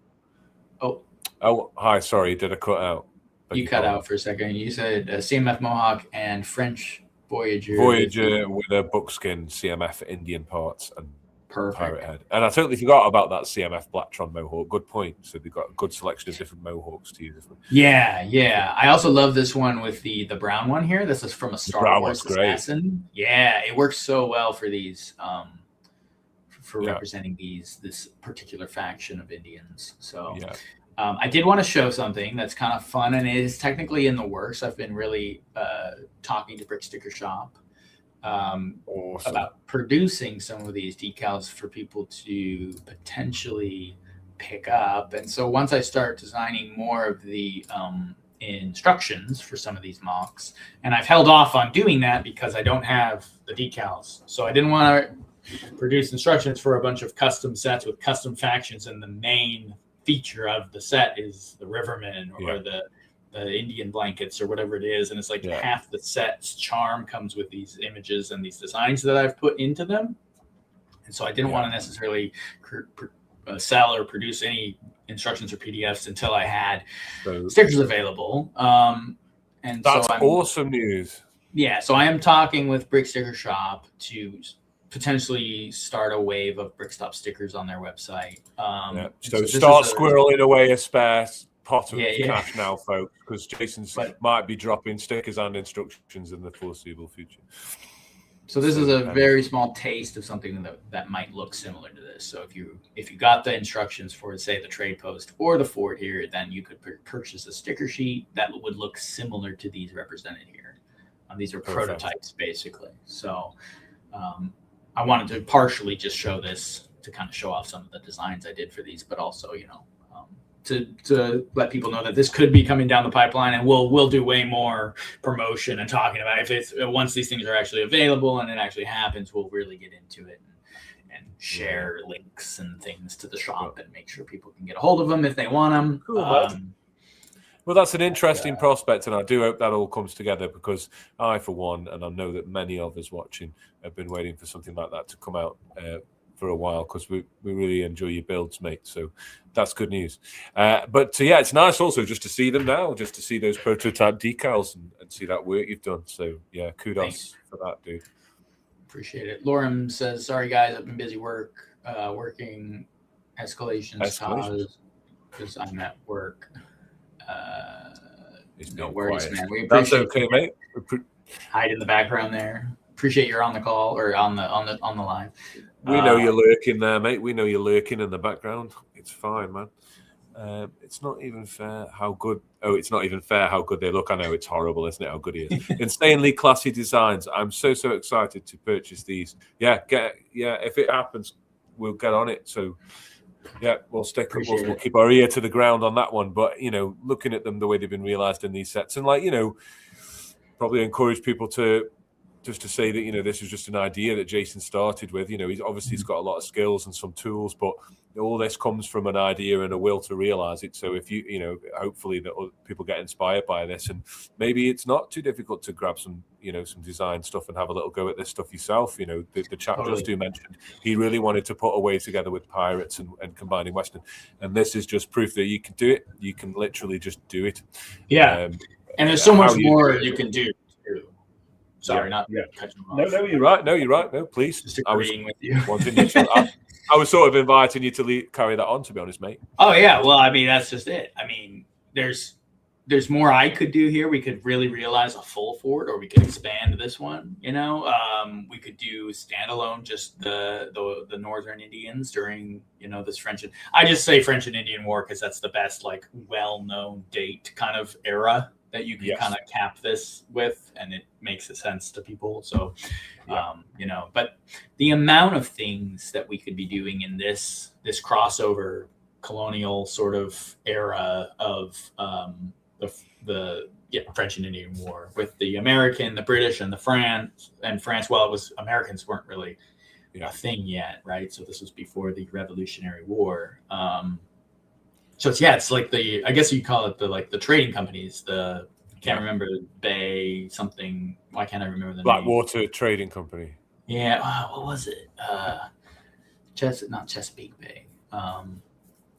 Oh, hi. Sorry, did I cut out? You cut out for a second. You said CMF mohawk and French Voyager. Voyager with a buckskin CMF Indian parts and perfect pirate head. And I totally forgot about that CMF Blattron mohawk. Good point. So they've got a good selection of different mohawks to use. Yeah. I also love this one with the brown one here. This is from a Star Wars assassin. Yeah, it works so well for these for representing this particular faction of Indians. So I did want to show something that's kind of fun, and it is technically in the works. I've been really talking to Brick Sticker Shop about producing some of these decals for people to potentially pick up. And so once I start designing more of the instructions for some of these mocs, and I've held off on doing that because I don't have the decals. So I didn't want to produce instructions for a bunch of custom sets with custom factions, and the main feature of the set is the Rivermen or the Indian blankets or whatever it is. And it's like half the set's charm comes with these images and these designs that I've put into them. And so I didn't want to necessarily sell or produce any instructions or PDFs until I had stickers available. And that's awesome news. Yeah. So I am talking with Brick Sticker Shop to potentially start a wave of Brickstop stickers on their website. So start squirreling away a spare pot of cash now, folks, because Jason's might be dropping stickers and instructions in the foreseeable future. So this is a very small taste of something that might look similar to this. So if you got the instructions for, say, the trade post or the fort here, then you could purchase a sticker sheet that would look similar to these represented here. These are prototypes, basically. So I wanted to partially just show this to kind of show off some of the designs I did for these, but also, to let people know that this could be coming down the pipeline, and we'll do way more promotion and talking about it. If it's once these things are actually available and it actually happens, we'll really get into it and share links and things to the shop and make sure people can get a hold of them if they want them. Cool, well, that's an interesting prospect, and I do hope that all comes together, because I, for one, and I know that many of us watching have been waiting for something like that to come out for a while, because we really enjoy your builds, mate. So that's good news. But it's nice also just to see them now, just to see those prototype decals and see that work you've done. So yeah, kudos for that, dude. Appreciate it. Lorem says, "Sorry guys, I've been busy working escalations because I'm at work." No worries, man. We appreciate That's okay, mate. Hide in the background there. Appreciate you're on the call or on the line. We know you're lurking there, mate. We know you're lurking in the background. It's fine, man. It's not even fair how good. Oh, it's not even fair how good they look. I know it's horrible, isn't it? How good he is. Insanely classy designs. I'm so excited to purchase these. If it happens, we'll get on it. So. Yeah, we'll stick. We'll keep our ear to the ground on that one. But looking at them the way they've been realized in these sets, and probably encourage people to say that this is just an idea that Jason started with. He's got a lot of skills and some tools, but all this comes from an idea and a will to realize it. So if hopefully that people get inspired by this, and maybe it's not too difficult to grab some some design stuff and have a little go at this stuff yourself. The chap just mentioned he really wanted to put a way together with pirates and combining Western, and this is just proof that you can do it. You can literally just do it. Yeah, and there's so much more you can do. Sorry, not cutting you off. No, you're right. No, please. Just agreeing with you. I was sort of inviting you to carry that on, to be honest, mate. Oh yeah, well, I mean that's just it. I mean, there's more I could do here. We could really realize a full fort, or we could expand this one. We could do standalone, just the Northern Indians during this French. I just say French and Indian War because that's the best well-known date kind of era that you can kind of cap this with, and it makes sense to people. So, but the amount of things that we could be doing in this crossover colonial sort of era of the French and Indian War with the American, the British, and the France. Well, it was Americans weren't really a thing yet, right? So this was before the Revolutionary War. So it's like I guess you call it the trading companies. I can't remember Bay something. Why can't I remember the Blackwater Trading Company. Yeah. What was it? Not Chesapeake Bay.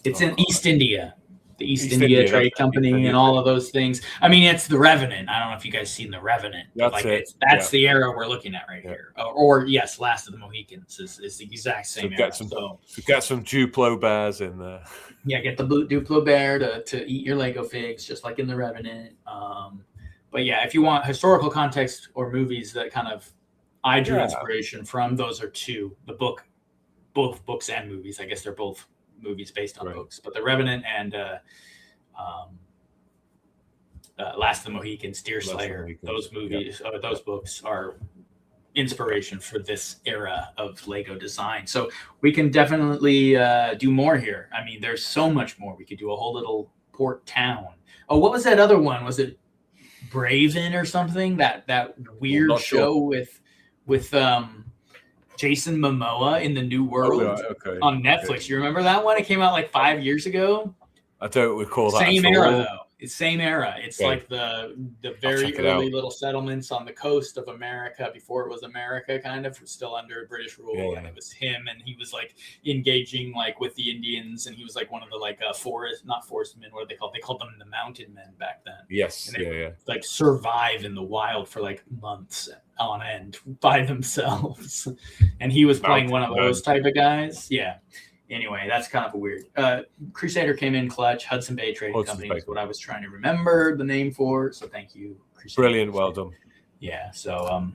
It's in East India. The East India Trade Company and all of those things. I mean, it's The Revenant. I don't know if you guys seen The Revenant. That's the era we're looking at right here. Or yes, Last of the Mohicans is the exact same era. Get some Duplo bears in there. Yeah, get the Duplo bear to eat your Lego figs, just like in The Revenant. But yeah, if you want historical context or movies that kind of I drew inspiration from, those are two. Both books and movies. I guess they're both movies based on books, but The Revenant and Last of the Mohicans, Deer Slayer, those movies or those books are inspiration for this era of Lego design. So we can definitely do more here. I mean, there's so much more. We could do a whole little port town. Oh, what was that other one? Was it Braven or something? That weird show with Jason Momoa in the New World on Netflix. You remember that one? It came out 5 years ago. I don't recall that. Same era though. It's same era. It's like the very early little settlements on the coast of America before it was America, kind of still under British rule. And it was him, and he was engaging with the Indians, and he was one of the not forest men. What are they called? They called them the mountain men back then. Yes. And they, survive in the wild for months on end by themselves. And he was playing one of those type of guys. Yeah. Anyway, that's kind of a weird. Crusader came in clutch. Hudson Bay Trading Company is what I was trying to remember the name for. So thank you, Crusader. Brilliant, well done. Yeah, so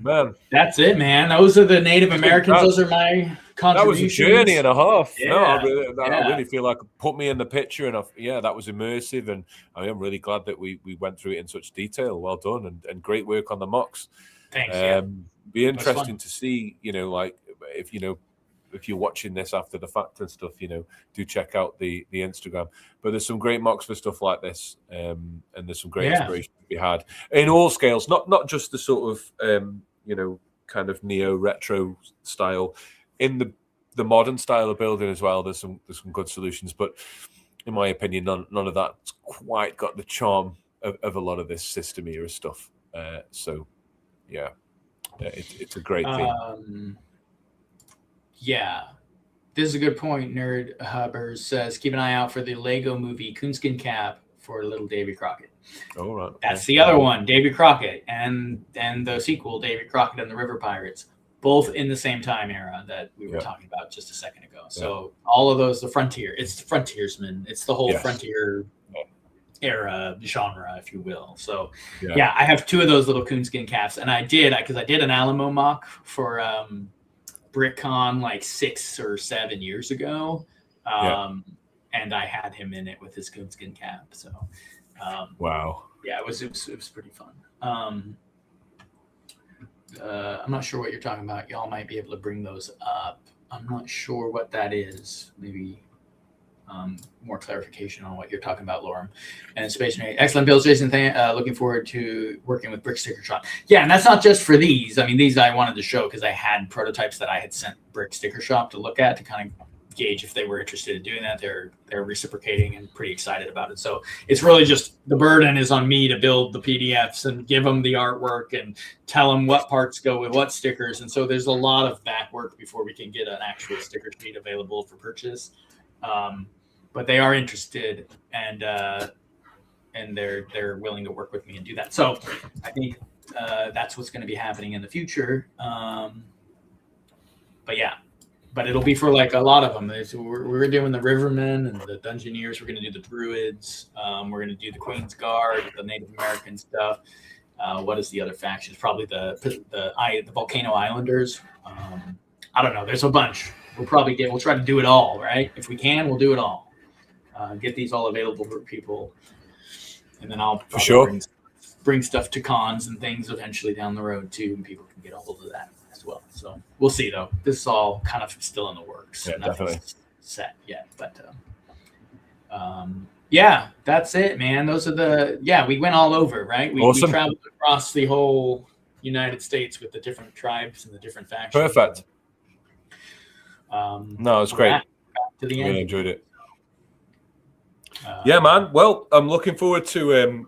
that's it, man. Those are the Native Americans. Those are my contributions. That was a journey and a half. Yeah, I really feel like it put me in the picture, and that was immersive, and I am really glad that we went through it in such detail. Well done, and great work on the mocs. Thanks. Be interesting to see, if if you're watching this after the fact and stuff, do check out the Instagram. But there's some great mocks for stuff like this, and there's some great inspiration to be had in all scales, not just the sort of kind of neo retro style, in the modern style of building as well. There's some good solutions, but in my opinion, none of that's quite got the charm of a lot of this system era stuff. So yeah, it's a great theme. Yeah, this is a good point. Nerd Hubbers says, keep an eye out for the Lego movie Coonskin Cap for Little Davy Crockett. Oh, right. That's the other one, Davy Crockett, and the sequel, Davy Crockett and the River Pirates, both in the same time era that we were talking about just a second ago. So all of those, it's the frontiersman. It's the whole frontier era genre, if you will. So I have 2 of those little coonskin caps, and because I did an Alamo mock for BrickCon like 6 or 7 years ago, and I had him in it with his coonskin cap. So wow, it was pretty fun. I'm not sure what you're talking about. Y'all might be able to bring those up. I'm not sure what that is. Maybe more clarification on what you're talking about, Lorem. And Space Marine, excellent builds, Jason. Looking forward to working with Brick Sticker Shop. Yeah, and that's not just for these. I mean, these I wanted to show because I had prototypes that I had sent Brick Sticker Shop to look at to kind of gauge if they were interested in doing that. They're reciprocating and pretty excited about it. So it's really just the burden is on me to build the PDFs and give them the artwork and tell them what parts go with what stickers. And so there's a lot of back work before we can get an actual sticker sheet available for purchase. But they are interested, and they're willing to work with me and do that. So I think that's what's going to be happening in the future. But it'll be for like a lot of them. We're doing the Rivermen and the Dungeoneers. We're going to do the Druids. We're going to do the Queen's Guard, the Native American stuff. What is the other faction? It's probably the Volcano Islanders. I don't know. There's a bunch. We'll try to do it all, right? If we can, we'll do it all. Get these all available for people, and then I'll bring stuff to cons and things eventually down the road too, and people can get a hold of that as well. So we'll see, though. This is all kind of still in the works. Yeah, definitely set yet, but that's it, man. Those are we went all over, right? We traveled across the whole United States with the different tribes and the different factions. Perfect. No, it's great. To the really end. Enjoyed it. Yeah, man. Well, I'm looking forward to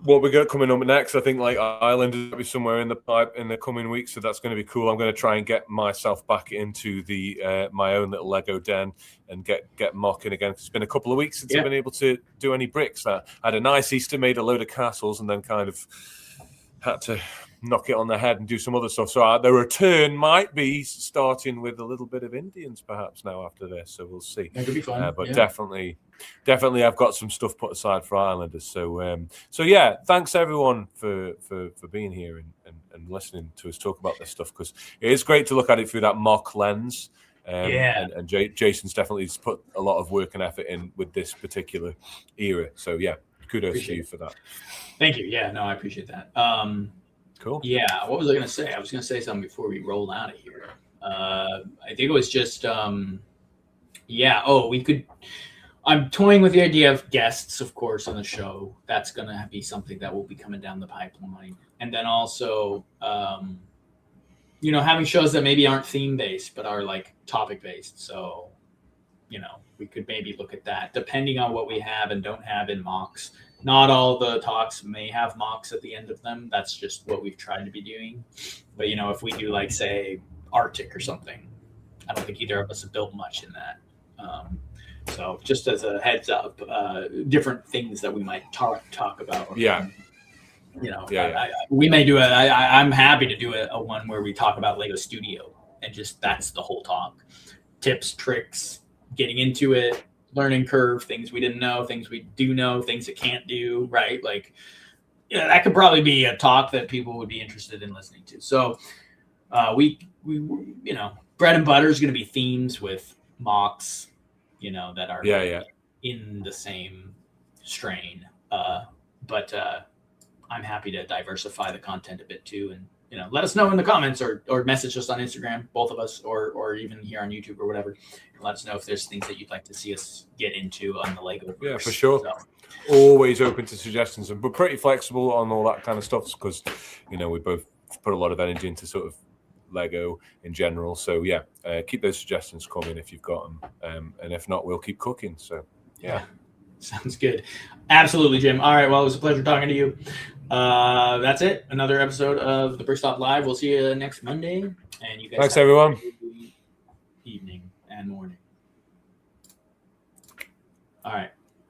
what we got coming up next. I think like Ireland is going to be somewhere in the pipe in the coming weeks, so that's going to be cool. I'm going to try and get myself back into the my own little Lego den and get mocking again. It's been a couple of weeks since I've been able to do any bricks. I had a nice Easter, made a load of castles, and then kind of had to knock it on the head and do some other stuff. So the return might be starting with a little bit of Indians perhaps now after this. So we'll see. That could be fun. But definitely I've got some stuff put aside for Islanders. So thanks everyone for being here and listening to us talk about this stuff, because it is great to look at it through that mock lens. And Jason's definitely put a lot of work and effort in with this particular era. So kudos to you for that. Thank you. Yeah, no, I appreciate that. Cool. Yeah, what was I going to say? I was going to say something before we roll out of here. I think it was just, we could. I'm toying with the idea of guests, of course, on the show. That's going to be something that will be coming down the pipeline, and then also, having shows that maybe aren't theme based but are like topic based. So, we could maybe look at that depending on what we have and don't have in mocks. Not all the talks may have mocks at the end of them. That's just what we've tried to be doing. But, if we do like, say, Arctic or something, I don't think either of us have built much in that. So just as a heads up, different things that we might talk about. We may do I'm happy to do a one where we talk about Lego Studio and just that's the whole talk. Tips, tricks, getting into it, learning curve, things we didn't know, things we do know, things it can't do, right? Like, that could probably be a talk that people would be interested in listening to. So we bread and butter is going to be themes with mocks, that are in the same strain. But I'm happy to diversify the content a bit too and let us know in the comments or message us on Instagram, both of us, or even here on YouTube or whatever. Let us know if there's things that you'd like to see us get into on the Lego. Yeah, for sure. So, always open to suggestions, and we're pretty flexible on all that kind of stuff because, we both put a lot of energy into sort of Lego in general. So yeah, keep those suggestions coming if you've got them, and if not, we'll keep cooking. So yeah. Sounds good. Absolutely, Jim. All right. Well, it was a pleasure talking to you. That's it. Another episode of the Brick Stop Live. We'll see you next Monday. And you guys. Thanks, everyone. Evening and morning. All right.